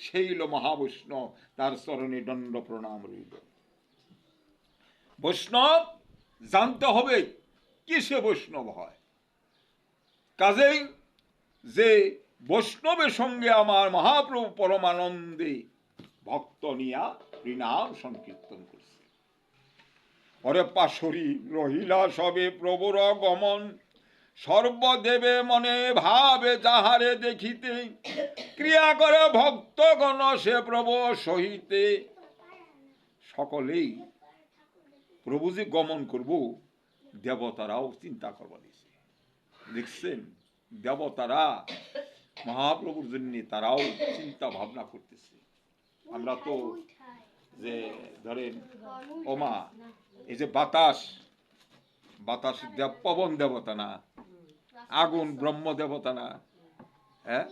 সেই হলো মহাবৈষ্ণব, তার চরণে দণ্ড প্রণাম রইল। বৈষ্ণব জানতে হবে কিসে বৈষ্ণব হয়। কাজেই যে বৈষ্ণবের সঙ্গে আমার মহাপ্রভু পরমানন্দে ভক্ত নিয়া হরিনাম সংকীর্তন করছে। ওরে পাশরি রহিলা সবে প্রভুর গমন, সর্বদেবে মনে ভাবে যাহারে দেখিতে, ক্রিয়া করে ভক্তগণ সে প্রভু সহিতে। সকলেই প্রভু যে গমন করব, দেবতারাও চিন্তা করবা দিছে। দেখছেন, দেবতারা মহাপ্রভুর জন্য তারাও চিন্তা ভাবনা করতেছে। আমরা তো যে ধরেন ওমা, এই যে বাতাস, বাতাস পবন দেবতা না, আগুন ব্রহ্ম দেবতা না, হ্যাঁ,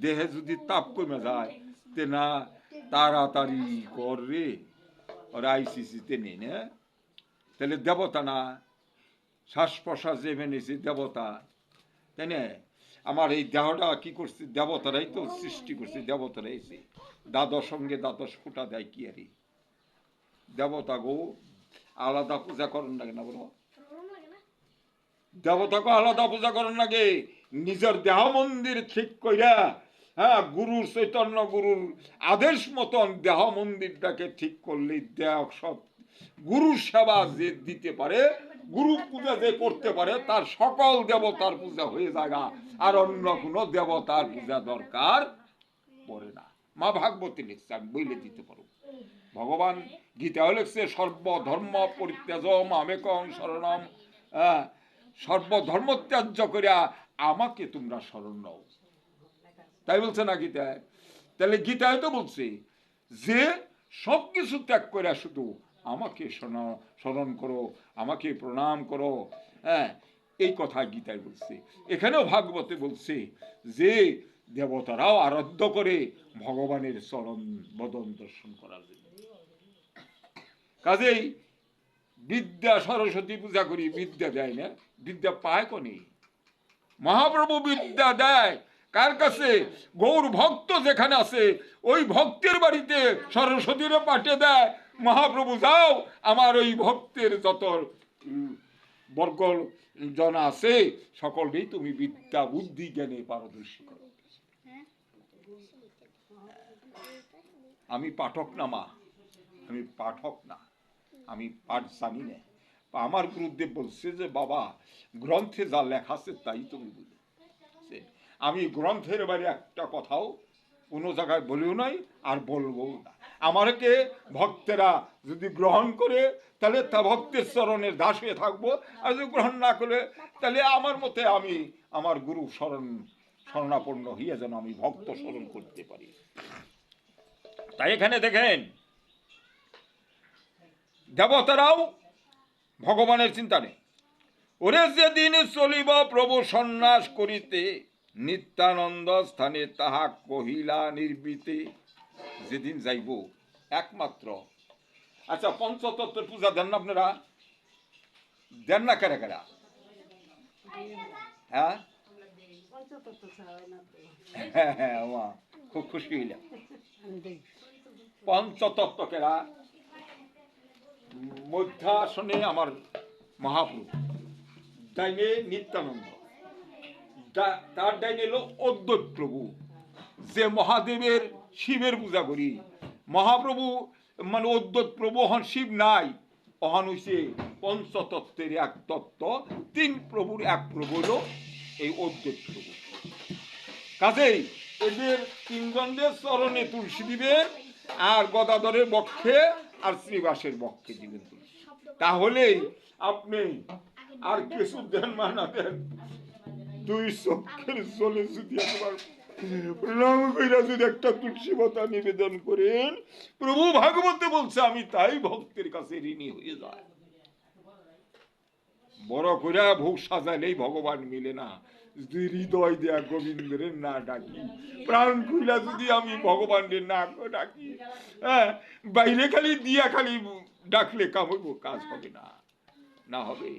দেহে যদি তাপ কমে যায় তে না তাড়াতাড়ি করে ওরা আইসিসিতে নেই না, তাহলে দেবতা না? শ্বাস প্রশ্বাস যে মেনেছে দেবতা, তাই না? আমার এই দেহটা কি করছে? দেবতারাই তো সৃষ্টি করছে, দেবতারাই। দ্বাদশ সঙ্গে দ্বাদশ ফুটা দেয় কি আরে? দেবতা গো আলাদা পূজা করেন লাগে না বলো? দেবতাকে আলাদা পূজা করেন লাগে? নিজের দেহ মন্দির ঠিক কইরা, হ্যাঁ, গুরুর চৈতন্য গুরুর আদেশ মতন দেহ মন্দিরটাকে ঠিক করলে দেহ সব গুরুর সেবা যে দিতে পারে, গুরু পূজা যে করতে পারে, তার সকল দেবতার পূজা হয়ে যায়, আর অন্য কোনো দেবতার পূজা দরকার পড়ে না। মা ভাগবতী লিখছে, আমি বইলে দিতে পারো। ভগবান গীতাও লিখছে, সর্বধর্ম পরিত্যাজ মামেকং শরণম, সর্বধর্ম ত্যায্য করিয়া আমাকে তোমরা শরণ নাও। তাই বলছে না গীতায়? তাহলে গীতায় তো বলছে যে সবকিছু ত্যাগ করে শুধু আমাকে স্মরণ করো, আমাকে প্রণাম করো, হ্যাঁ, এই কথা গীতায় বলছে। এখানেও ভাগবতে বলছে যে দেবতারাও আরাধ্য করে ভগবানের চরণ বদন দর্শন করার জন্য। কাজেই বিদ্যা সরস্বতী পূজা করি, বিদ্যা দেয় না, বিদ্যা পায় কোনি? মহাপ্রভু বিদ্যা দেয় কার কাছে? গৌর ভক্ত যেখানে আছে ওই ভক্তের বাড়িতে সরস্বতীরে পাঠিয়ে দেয়, মহাপ্রভু যাও আমার ওই ভক্তের যত বর্গ জন আছে সকলকেই তুমি বিদ্যা বুদ্ধি জ্ঞানে পারদর্শী করো। আমি পাঠক না মা, আমি পাঠক না, আমি পাঠ জানি না। আমার গুরুদেব বলছে যে বাবা, গ্রন্থে যা লেখা আছে তাই তুমি বুঝো। আমি গ্রন্থের বাইরে একটা কথাও কোনো জায়গায় বলিও নাই, আর বলবো না। আমাকে ভক্তেরা যদি গ্রহণ করে তাহলে তা ভক্তের চরণের দাস হয়ে থাকবো, আর যদি গ্রহণ না করে তাহলে আমার মতে আমি আমার গুরু শরণাপন্ন হইয়া যেন আমি ভক্ত স্মরণ করতে পারি। তাই এখানে দেখেন দেবতারাও ভগবানের চিন্তা নেই। ওরে যেদিন চলিব প্রভু সন্ন্যাস করিতে, নিত্যানন্দ স্থানে তাহা কহিলা নির্বিতে। যেদিন যাইব একমাত্র, আচ্ছা পঞ্চতত্ত্বের পূজা দেন না আপনারা? দেন না কেরা কেরা? হ্যাঁ হ্যাঁ, খুব খুশি হইলাম। পঞ্চতত্ত্ব কেরা? মধ্যাসনে আমার মহাপ্রভু, ডাইনে নিত্যানন্দ, তার ডাইনে এলো অদ্বৈত প্রভু। যে মহাদেবের শিবের পূজা করি, মহাপ্রভু মানে অদ্বৈত প্রভু হন শিব নাই, অহন হইছে পঞ্চতত্ত্বের এক তত্ত্ব, তিন প্রভুর এক প্রভু হলো এই অদ্বৈত প্রভু। কাজেই এদের তিনজনের চরণে তুলসী দিবেন, আর গদাধরের বক্ষে আর শ্রীবাসের বক্ষে দিবেন তুলসী। তাহলেই আপনি আর কিছু দেন মানা দেন, দুই চোখের জলে যদি একবার প্রণাম কইরা যদি একটা তুলসী পাতা নিবেদন করেন, প্রভু ভাগবতে বলছে আমি তাই ভক্তের কাছে ঋণী হয়ে যায়। বড় কইরা ভোগ সাজাইলেই ভগবান মিলে না। যদি হৃদয় দেয়া গোবিন্দের না ডাকি, প্রাণ খুইলা যদি আমি ভগবানের না ডাকি, হ্যাঁ, বাইরে খালি দিয়া খালি ডাকলে কাম হইব, কাজ হবে না। না হবে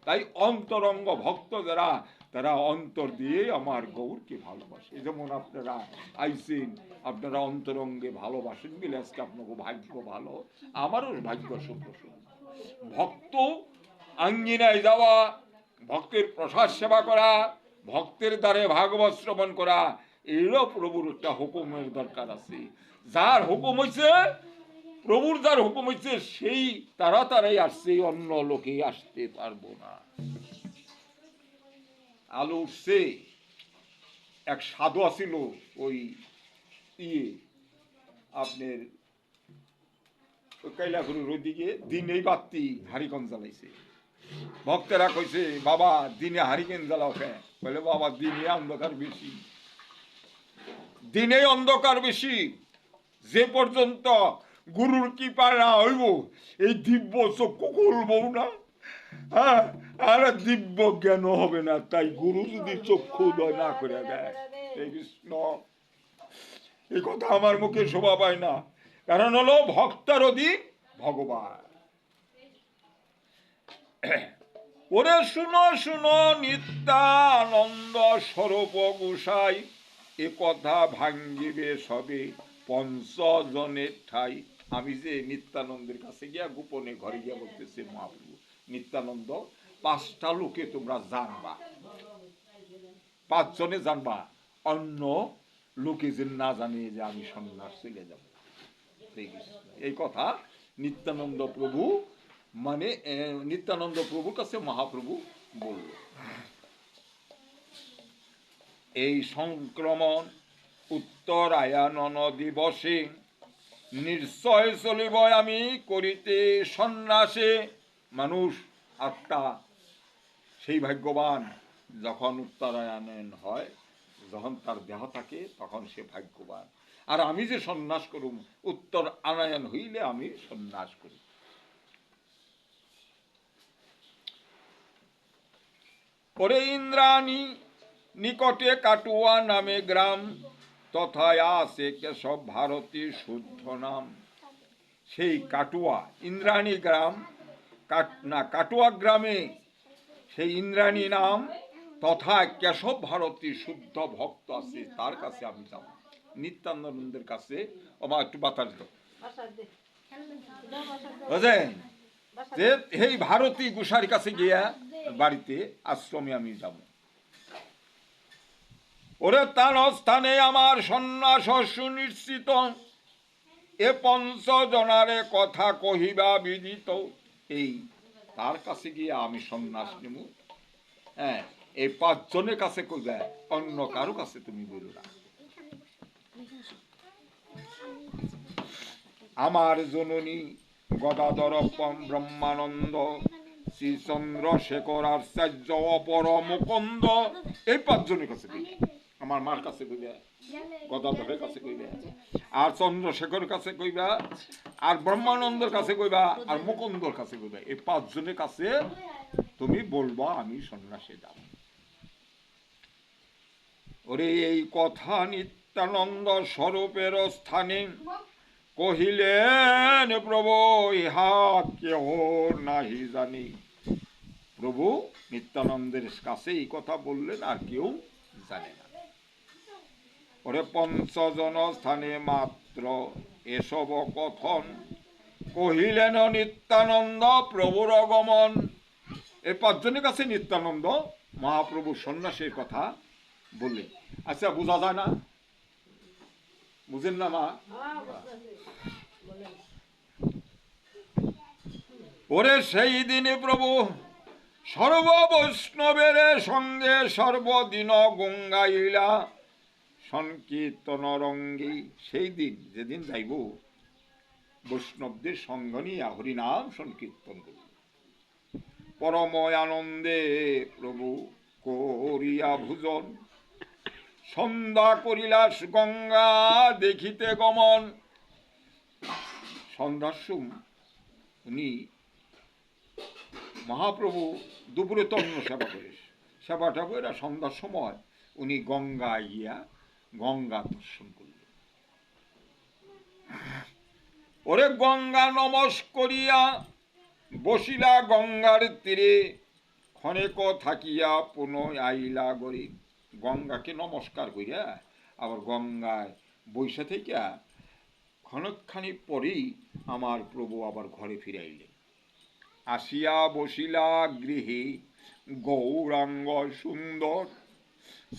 তাই অন্তরঙ্গ ভক্ত যারা, তারা অন্তর দিয়ে আমার গৌরকে ভালোবাসে। যেমন আপনারা আইসেন, আপনারা অন্তরঙ্গে ভালোবাসেন বলে আজকে আপনাকে ভাগ্য ভালো, আমারও ভাগ্য সুপ্রসন্ন। ভক্ত আঙ্গিনায় যাওয়া, ভক্তের প্রসাদ সেবা করা, ভক্তের দ্বারে ভাগবত শ্রবণ করা, এরও প্রভুর একটা হুকুমের দরকার আছে। যার হুকুম হয়েছে, প্রভুর যার হুকুম হয়েছে, সেই তাড়াতাড়ি আসছে, অন্য লোকে আসতে পারবো না। আলো উঠছে, এক সাধু আসিল ওই আপনার কৈলাগুরুর ওইদিকে, দিনেই বাতি হারিকন জ্বালাইছে। ভক্তেরা কইছে, বাবা দিনে হারিকেন জ্বালাও কে? বলে, বাবা দিনে অন্ধকার বেশি, দিনে অন্ধকার বেশি। যে পর্যন্ত গুরুর কৃপা না হইব, এই দিব্য চক্ষু খুলবো না, হ্যাঁ, আর দিব্য জ্ঞান হবে না। তাই গুরু যদি চক্ষু উদয় না করে দেয়, কৃষ্ণ, এই কথা আমার মুখে শোভা পায় না। কারণ হলো ভক্তের অধিক ভগবান। ওরে শুনো শুনো নিত্যানন্দ স্বরূপ গোসাই, এ কথা ভাঙ্গিবে সবে পঞ্চজনের ঠাই। আমি যে নিত্যানন্দের কাছে গিয়া গোপনে ঘরে গিয়া বলতেছি, মহাপ্রভু নিত্যানন্দ, 5টা লোকে তোমরা জানবা, 5 জনে জানবা, অন্য লোকে যে না জানে যে আমি সন্ন্যাস চলে যাব। এই কথা নিত্যানন্দ প্রভু, মানে নিত্যানন্দ প্রভুর কাছে মহাপ্রভু বলল। এই সংক্রমণ উত্তরায়ণ দিবসে নিশ্চয় চলিব আমি করিতে সন্ন্যাসে। মানুষ আত্মা সেই ভাগ্যবান যখন উত্তরায়ণ হয়, যখন তার দেহ থাকে, তখন সে ভাগ্যবান। আর আমি যে সন্ন্যাস করুম, উত্তর আনায়ন হইলে আমি সন্ন্যাস করি। পরে ইন্দ্রাণী নিকটে কাটুয়া নামে গ্রাম, তথায় আছে কেশব ভারতী শুদ্ধ নাম। সেই কাটুয়া ইন্দ্রাণী গ্রাম, কাটুয়া গ্রামে সেই ইন্দ্রাণী নাম তথা কেশব ভারতী শুদ্ধ ভক্ত আছে, তার কাছে আমি যাব। নিত্যানন্দের কাছে। আমার একটু বাতাস দাও, বুঝলেন? যে এই ভারতী গোসাইর কাছে গিয়া বাড়িতে, আশ্রমে আমি যাব। ওরে তার স্থানে আমার সন্ন্যাস সুনিশ্চিত, এ 5 জনারে কথা কহিবা বিদিত। এই তার কাছে গিয়ে আমি সন্ন্যাস নেব। হ্যাঁ, এই 5 জনের কাছে কইবা, অন্য কারো কাছে তুমি বলো না। আমার জননী গদাধর ব্রহ্মানন্দ, শ্রী চন্দ্রশেখর আচার্য অপর মুকুন্দ, এই 5 জনের কাছে কইবে। আমার মার কাছে কইবা, গদাধরের কাছে কইবা, আর চন্দ্রশেখর কাছে কইবা, আর ব্রহ্মানন্দের কাছে কইবা, আর মুকুন্দর কাছে কইবা। এই 5 জনের কাছে তুমি বলবা আমি সন্ন্যাসে যাব। ওরে এই কথা নিত্যানন্দ স্বরূপের স্থানে কহিলেন প্রভু, ইহা কেহ নাহি জানি। প্রভু নিত্যানন্দের কাছে এই কথা বললেন, আর কেউ জানে না। ওরে 5 জন স্থানে মাত্র এসব কথন, কহিলেন নিত্যানন্দ প্রভুর আগমন। এই 5 জনের কাছে নিত্যানন্দ মহাপ্রভু সন্ন্যাসের কথা বললেন। আচ্ছা, বোঝা যায় না? বুঝেন না মা? ওরে সেই দিনে প্রভু সর্ব বৈষ্ণবের সঙ্গে সর্বদিন গঙ্গাইলা সংকীর্তন রঙ্গী। সেই দিন, যেদিন যাইব, বৈষ্ণবদের সঙ্গ নিয়ে হরিনাম সংকীর্তন করব। পরম আনন্দে প্রভু করিয়া ভোজন, সন্ধ্যা করিলা গঙ্গা দেখিতে গমন। সন্ধ্যার সময় উনি মহাপ্রভু দুপুরে তো অন্য সেবা করে, সেবাটা করে সন্ধ্যার সময় উনি গঙ্গা গিয়া গঙ্গা দর্শন করলেন। ওরে গঙ্গা নমস্করিয়া বসিলা গঙ্গার তীরে, ক্ষণেক থাকিয়া পুনঃ আইলা গরি, গঙ্গাকে নমস্কার করিয়া আবার গঙ্গায় বৈশা থেকে ক্ষণখানি পরেই আমার প্রভু আবার ঘরে ফিরাইলেন। আসিয়া বসিলা গৃহে গৌরাঙ্গ সুন্দর,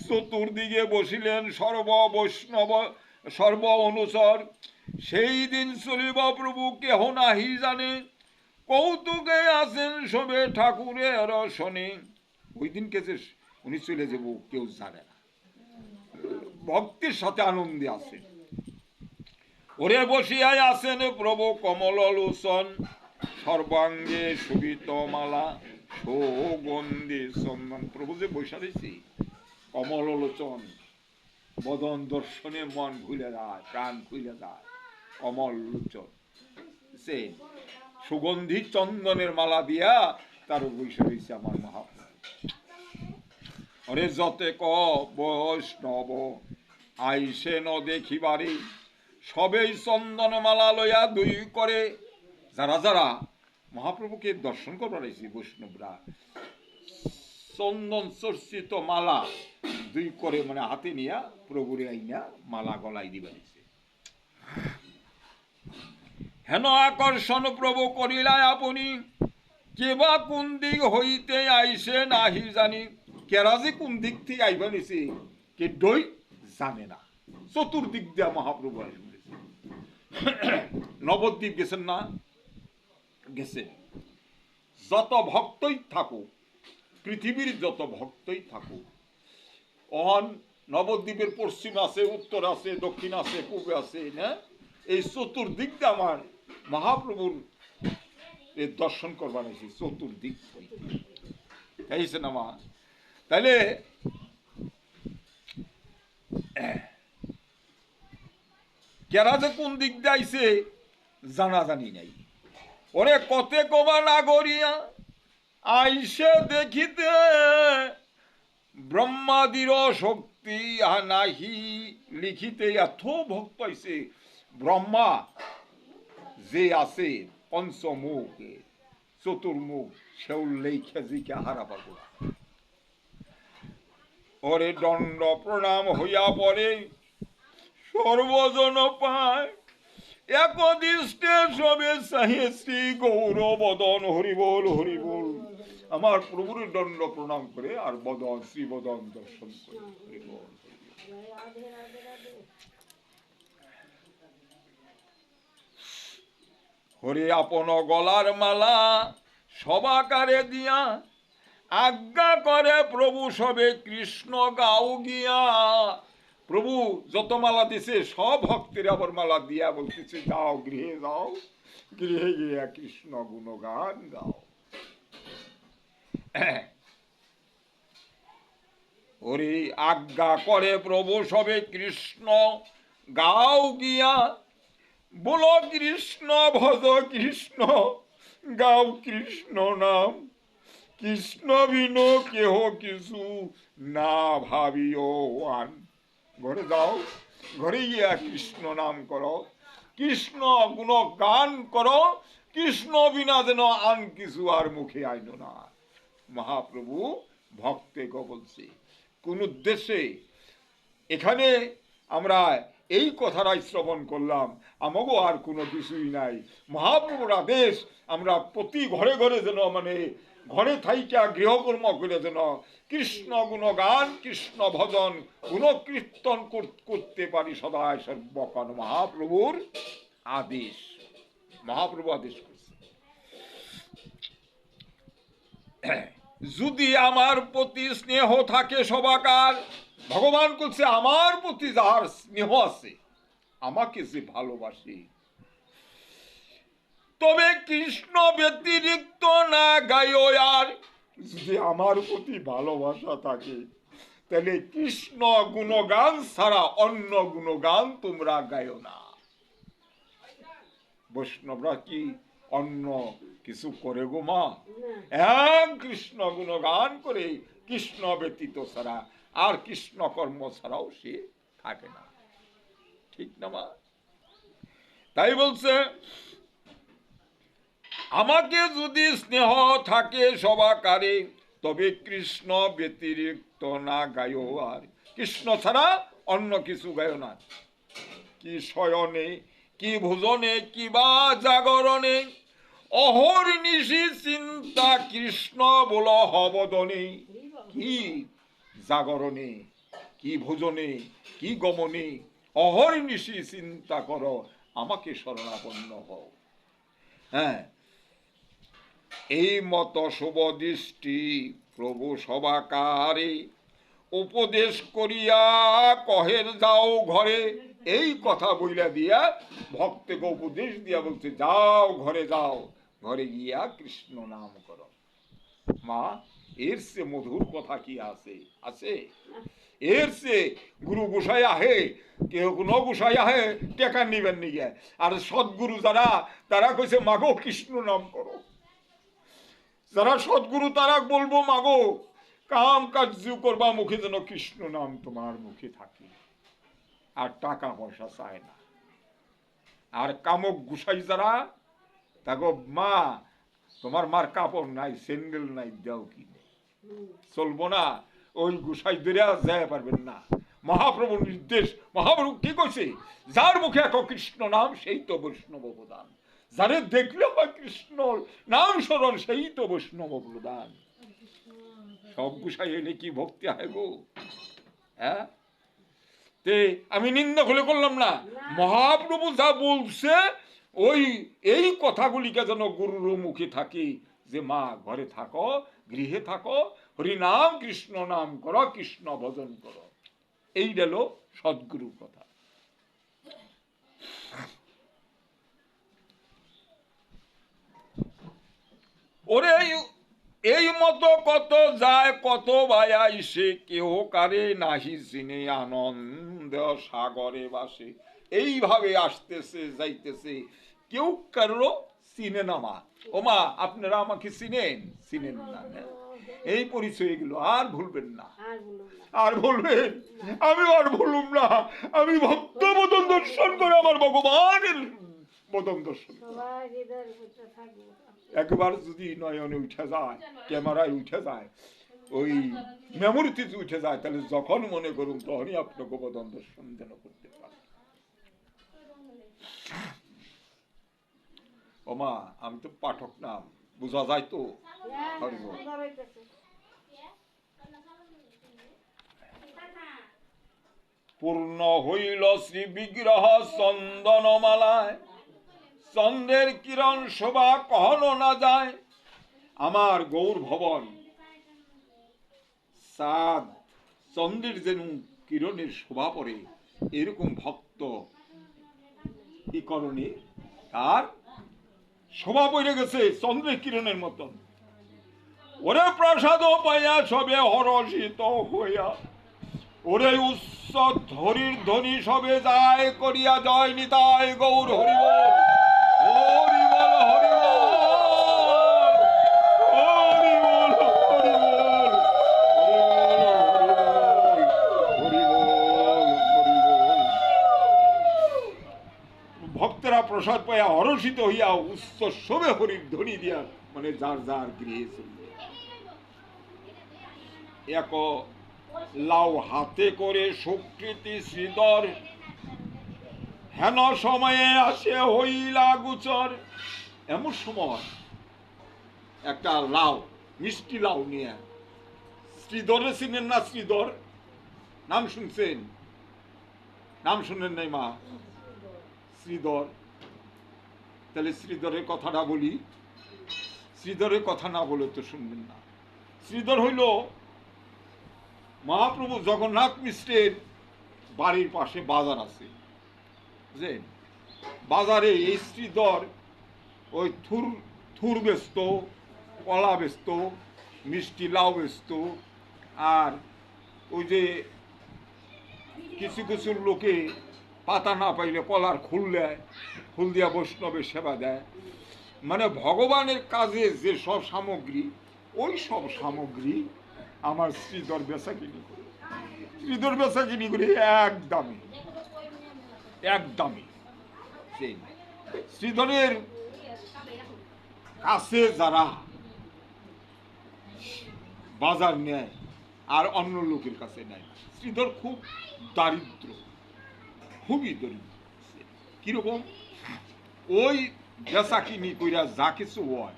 চতুর্দিকে বসিলেন সর্ব বৈষ্ণব সর্ব অনুচর। সেই দিন চলিব প্রভু কেহ নাহি জানে, কৌতুকে আছেন সবে ঠাকুরের শনে। ওই দিন কেছে উনি চলে যাব কেউ জানে না, ভক্তির সাথে আনন্দে আছেন। ওরে বসিয়াই আছেন প্রভু কমল লোচন, সর্বাঙ্গে শোভিত মালা সুগন্ধি চন্দন। প্রভু যে বৈশা রয়েছে, কমল লোচন, বদন দর্শনে মন ভুলে যায়, প্রাণ ভুলে যায়। কমল লোচন, সে সুগন্ধি চন্দনের মালা দিয়া তার বৈশা রয়েছে আমার মহাপ্রভু। অরে যতে ক বৈষ্ণব আইসে ন দেখিবারে, সবেই চন্দন মালা লইয়া দুই করে। যারা যারা মহাপ্রভুকে দর্শন করবার আইছে বৈষ্ণবরা, চন্দন চর্চিত মালা দুই করে মানে হাতে নিয়া প্রভুরে আইনা মালা গলায় দিবা দিছে। হেন আকর্ষণ প্রভু করিলাই আপনি, কেবা কোন দিক হইতে আইসে নাহি জানি। কেরা যে কোন দিক থেকে আইবা নিছে কে ডই জানে না। চতুর্দিক দিয়া মহাপ্রভু আসবে। নবদ্বীপ গেছেন না? গেছে। যত ভক্তই থাকুক, পৃথিবীর যত ভক্তই থাকুক, অহন নবদ্বীপের পশ্চিম আছে, উত্তর আছে, দক্ষিণ আছে, পূবে আছে, না? এই চতুর্দিক দিয়ে আমার মহাপ্রভুর দর্শন করবার হয়েছে চতুর্দিক হয়েছে না মা? তাইলে কেরা যে কোন দিক দিয়ে আইছে জানা জানি নাই। ওরে কতে কবা নাগরিয়া আইসে দেখিতে, ব্রহ্মাদির শক্তি নাহি লিখিতে। এত ভক্ত আইছে, ব্রহ্মা যে আছে পঞ্চমুখ চতুর্মুখ, সেও লেখে জিকে হারা পাব। ওরে দণ্ড প্রণাম হইয়া পড়ে সর্বজন পায়, একদৃষ্টে সবে চাহে শ্রী গৌরবদন। হরিবোল হরিবোল। আমার প্রভুর দণ্ড প্রণাম করে আর বদন শ্রীবদন দর্শন করে। হরিবোল। হরি আপন গলার মালা সবাকারে দিয়া, আজ্ঞা করে প্রভু সবে কৃষ্ণ গাও গিয়া। প্রভু যত মালা দিছে সব ভক্তের আবার মালা দিয়া বলতেছে, যাও গৃহে যাও, গৃহে গিয়া কৃষ্ণ গুণগান গাও। হরি আজ্ঞা করে প্রভু সবে কৃষ্ণ গাও গিয়া, বলো কৃষ্ণ ভজ কৃষ্ণ গাও কৃষ্ণ নাম। কৃষ্ণ বিন কেহ কিছু না ভাবিও আন। ঘরে যাও, ঘরে গিয়া কৃষ্ণ নাম করো, কৃষ্ণ গুণ গান করো, কৃষ্ণ বিনা যেন আন কিছু আর মুখে আইন না। মহাপ্রভু ভক্তে বলছে কোন উদ্দেশ্যে এখানে আমরা এই কথাটাই শ্রবণ করলাম, আমাগো আর কোনো কিছুই নাই। মহাপ্রভুর আদেশ আমরা প্রতি ঘরে ঘরে যেন মানে ঘরে থাইকা গৃহকর্ম করে যেন কৃষ্ণ গুণগান কৃষ্ণ ভজন গুণকীর্তন করতে পারি সদায় সর্বকাল। মহাপ্রভুর আদেশ, মহাপ্রভু আদেশ করছে। যদি আমার প্রতি স্নেহ থাকে সবাকার, ভগবান বলছে আমার প্রতি যার স্নেহ আছে, আমাকে যে ভালোবাসে, তবে কৃষ্ণ ব্যতিরিক্ত না গায়ো আর। যদি আমার প্রতি ভালোবাসা থাকে তাহলে কৃষ্ণ গুণগান ছাড়া অন্য গুণগান তোমরা গায়ো না। বৈষ্ণবরা কি অন্য কিছু করে গো মা? এক কৃষ্ণ গুণগান করে, কৃষ্ণ ব্যতীত ছাড়া আর কৃষ্ণ কর্ম ছাড়াও সে থাকে না। ঠিক না মা? তাই বলছে আমাকে যদি স্নেহ থাকে সবাকারে, তবে কৃষ্ণ ব্যতিরিক্ত না গায়ো আর। কৃষ্ণ ছাড়া অন্য কিছু গায়ো না। কি শয়নে, কি ভোজনে, কি বা জাগরণে, অহর্নিশি চিন্তা কৃষ্ণ বল হবদনে। কি জাগরণে, কি ভোজনে, কি গমনে, অহর্নিশি চিন্তা করো, আমাকে শরণাপন্ন হও। হ্যাঁ, এই মত শুভ দৃষ্টি প্রভু সবাকারে উপদেশ করিয়া কহের যাও ঘরে। এই কথা বইলা দিয়া ভক্তকে উপদেশ দিয়া বলছে, যাও ঘরে, যাও ঘরে গিয়া কৃষ্ণ নাম করো। মা, এর সে মধুর কথা কি আছে? আছে? এর সে গুরু গোসাই আহে, কেউ কোনো গোসাই আহে টেকা নিবেন নিগে, আর সদ্গুরু যারা, তারা কইছে মাগো কৃষ্ণ নাম করো। যারা সদ্গুরু তারা বলবো, মাগো কাম কার্য করবা মুখে যেন কৃষ্ণ নাম তোমার মুখে থাকে, আর টাকা পয়সা চায় না। আর কামক গুসাই যারা, তাকে মা তোমার মার কাপড় নাই, স্যান্ডেল নাই, দেও কি চলবো না, ওই গুসাই ধরে যায় পারবেন না। মহাপ্রভুর নির্দেশ, মহাপ্রভু কি কইছে, যার মুখে এক কৃষ্ণ নাম সেই তো বৈষ্ণব প্রদান। যারে দেখলে হয় কৃষ্ণ নাম স্মরণ, সেই তো বৈষ্ণব প্রদান। সব গুসাই এলে কি ভক্তি হয় গো? হ্যাঁ, তে আমি নিন্দা হলে করলাম না। মহাপ্রভু যা বলছে ওই এই কথাগুলিকে যেন গুরুর মুখে থাকি, যে মা ঘরে থাকো, গৃহে থাকো, হরিনাম কৃষ্ণ নাম করো, কৃষ্ণ ভজন করো। এই গেল সদ্গুরুর কথা। ওরে এই মতো কত যায়, কত বায়া ইসে, কেহ কারে নাহি চিনে, আনন্দ সাগরে বাসে। এইভাবে আসতেছে যাইতেছে, কেউ কারো চিনে না। মা, ও মা, আপনারা আমাকে চিনেন? চিনেন না। এই পরিচয় এগুলো আর ভুলবেন না, আর বলবেন আমি আর ভুলুম না। আমি ভক্ত বদন দর্শন করে আমার ভগবানের বদন দর্শন। একবার যদি নয়নে উঠে যায়, ক্যামেরায় উঠে যায়, ওই মেমোরিতে উঠে যায়, তাহলে যখন মনে করুন তখনই আপনাকে বদন দর্শন যেন করতে পারে। ওমা, আমি তো পাঠক না, বোঝা যায় তো। পূর্ণ হইল শ্রী বিগ্রহ চন্দনমালায়, চন্দ্রের কিরণ শোভা কহনো না যায়। আমার গৌর ভবন চাঁদ চন্দ্রের যেন কিরণের শোভা পড়ে, এরকম ভক্ত কি করণে তার শোভা পড়ে গেছে চন্দ্রের কিরণের মতন। ওরে প্রসাদ পাইয়া সবে হরষিত হইয়া, ওরে উচ্চ হরির ধ্বনি সবে যায় করিয়া, জয় নিতাই গৌর হরিবল, হরিবল, হরিবল, হরিবল, হরিবল, হরিবল, হরিবল। ভক্তরা প্রসাদ পাইয়া হরষিত হইয়া উচ্চ শোভে হরির ধ্বনি দিয়া, মানে যার যার গৃহে চলবে। এক লাউ হাতে করে সুকৃতি শ্রীধর, হেন সময়ে আসে হইলা গুচর। এমন সময় একটা লাউ, মিষ্টি লাউ নিয়ে, শ্রীধরে চিনেন না? শ্রীধর নাম শুনছেন? নাম শুনেন নাই মা? শ্রীধর, তাহলে শ্রীধরের কথাটা বলি। শ্রীধরের কথা না বলে তো শুনবেন না। শ্রীধর হইল মহাপ্রভু জগন্নাথ মিশ্রের বাড়ির পাশে বাজার আছে, বুঝলেন? বাজারে এই শ্রীধর ওই থুর বেচত, কলা বেচত, মিষ্টি লাউ বেচত, আর ওই যে কিছু কিছু লোকে পাতা না পাইলে কলার ফুল দেয়, ফুল দিয়া বৈষ্ণবের সেবা দেয়। মানে ভগবানের কাজে যে সব সামগ্রী, ওই সব সামগ্রী আমার শ্রীধর বেচা কিনি করে, শ্রীধর বেচা কিনি করে এক দামে, এক দামে। সেই শ্রীধরের কাছে যারা বাজার নেয় আর অন্য লোকের কাছে নেয়। শ্রীধর খুব দারিদ্র, খুবই দরিদ্র। কিরকম? ওই বেচা কিনি কইরা যা কিছু হয়,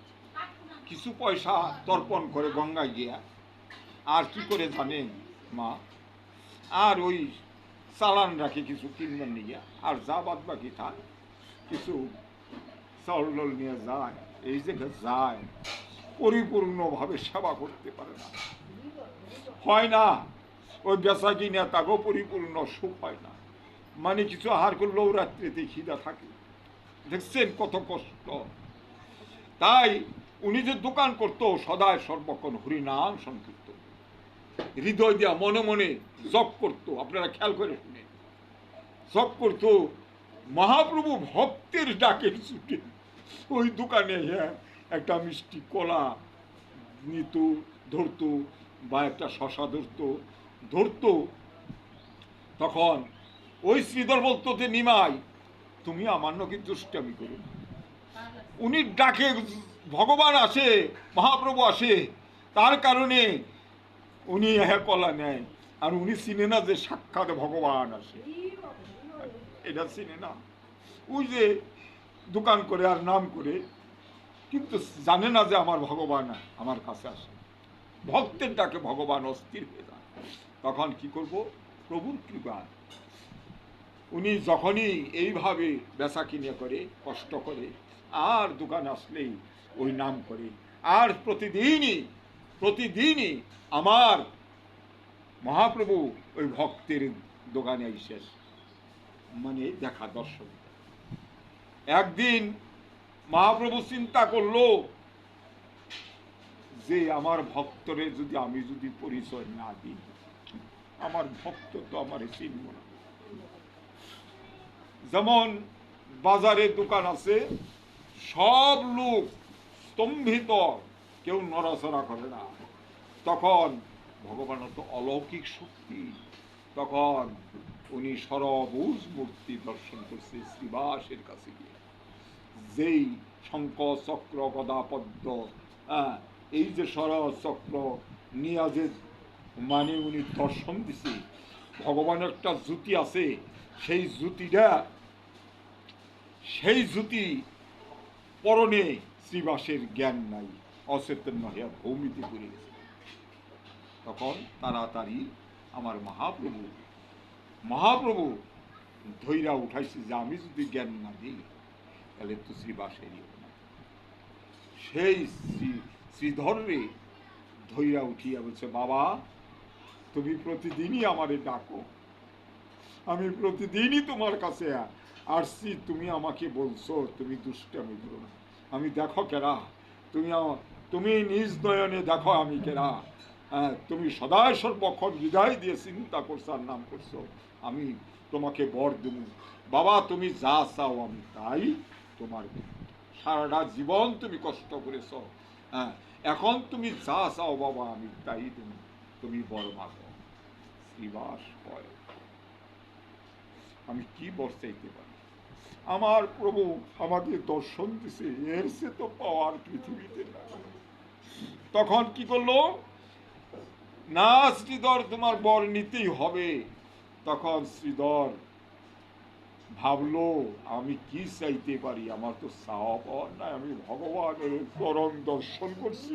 কিছু পয়সা তর্পণ করে গঙ্গায় গিয়া, আর কি করে জানেন মা, আর ওই চালান রাখি কিছু কিনবেন নিয়ে, আর যা বাদ বাকি থাক কিছু চাউল নিয়ে যায়। এই যে যায়, পরিপূর্ণভাবে সেবা করতে পারে না, হয় না। ওই বেচা কিনে তাকেও পরিপূর্ণ সুখ হয় না। মানে কিছু আহার করলেও রাত্রিতে খিদা থাকে। দেখছেন কত কষ্ট। তাই উনি যে দোকান করতো, সদায় সর্বক্ষণ হরিনাম সংকীর্তন, হৃদয় দিয়া মনে মনে জপ করতো। আপনারা খেয়াল করে শুনে জপ করতো। মহাপ্রভু ভক্তের ডাকের ছুটে ওই দোকানে একটা মিষ্টি কলা নিত, ধরতো, বা একটা শশা ধরতো। তখন ওই শ্রীধর বলতো যে নিমাই, তুমি আমার নাকি দুষ্টামি করো না। উনি ডাকে ভগবান আসে, মহাপ্রভু আসে, তার কারণে উনি কলা নেয়। আর উনি চিনে না যে সাক্ষাৎ ভগবান আসে, এটা চিনে না। ওই যে দোকান করে আর নাম করে, কিন্তু জানে না যে আমার ভগবান আমার কাছে আসে। ভক্তের ডাকে ভগবান অস্থির হয়ে যায়। তখন কি করব? প্রভুর কৃপা। উনি যখনই এইভাবে বেচা কিনে করে, কষ্ট করে, আর দোকান আসলেই ওই নাম করে, আর প্রতিদিনই আমার মহাপ্রভু ওই ভক্তের দোকানে এসে মানে দেখা দর্শন। একদিন মহাপ্রভু চিন্তা করলো যে আমার ভক্তরে আমি যদি পরিচয় না দিই, আমার ভক্ত তো আমার চিনব না। যেমন বাজারে দোকান আছে, সব লোক স্তম্ভিত, কেউ নড়াচড়া করে না। তখন ভগবানের তো অলৌকিক শক্তি, তখন উনি সরবুজ মূর্তি দর্শন করছে শ্রীবাসের কাছে গিয়ে। যেই শঙ্খ চক্র গদা পদ্ম, এই যে চক্র নিয়ে যে মানে উনি দর্শন দিছে, ভগবানের একটা জ্যোতি আছে, সেই জ্যোতি পরনে শ্রীবাসের জ্ঞান নাই, অচেতন হইয়া ভৌমিতে পড়ে গেছে। তখন তাড়াতাড়ি আমার মহাপ্রভু ধৈরা উঠাইছে যে আমি যদি জ্ঞান না দিই তাহলে তো শ্রীবাসেরই না। সেই শ্রীধরে ধৈরা উঠিয়া বলছে, বাবা তুমি প্রতিদিনই আমারে ডাকো, আমি প্রতিদিনই তোমার কাছে আসছি, তুমি আমাকে বলছো তুমি দুষ্টামি করো না। আমি দেখো কেরা, তুমি নিজ নয়নে দেখো আমি কেরা। তুমি সদায় সর্বক্ষণ হৃদয় দিয়ে চিন্তা করছো আর নাম করছো, আমি তোমাকে বর দেব। বাবা তুমি যা চাও আমি তাই তোমার। সারাটা জীবন তুমি কষ্ট করেছ, এখন তুমি যা চাও বাবা আমি তাই দেব, তুমি বর মাগো। শ্রীবাস হয়, আমি কি বর চাইতে পারি? আমার প্রভু আমাকে দর্শন দিছে, এর সে তো পাওয়ার পৃথিবীতে না। তখন কি করলো? না শ্রীধর তোমার বর নিতেই হবে। তখন শ্রীধর ভাবলো আমি কি চাইতে পারি, আমার তো চাওয়া পাওয়ার নাই, আমি ভগবানের চরণ দর্শন করছি।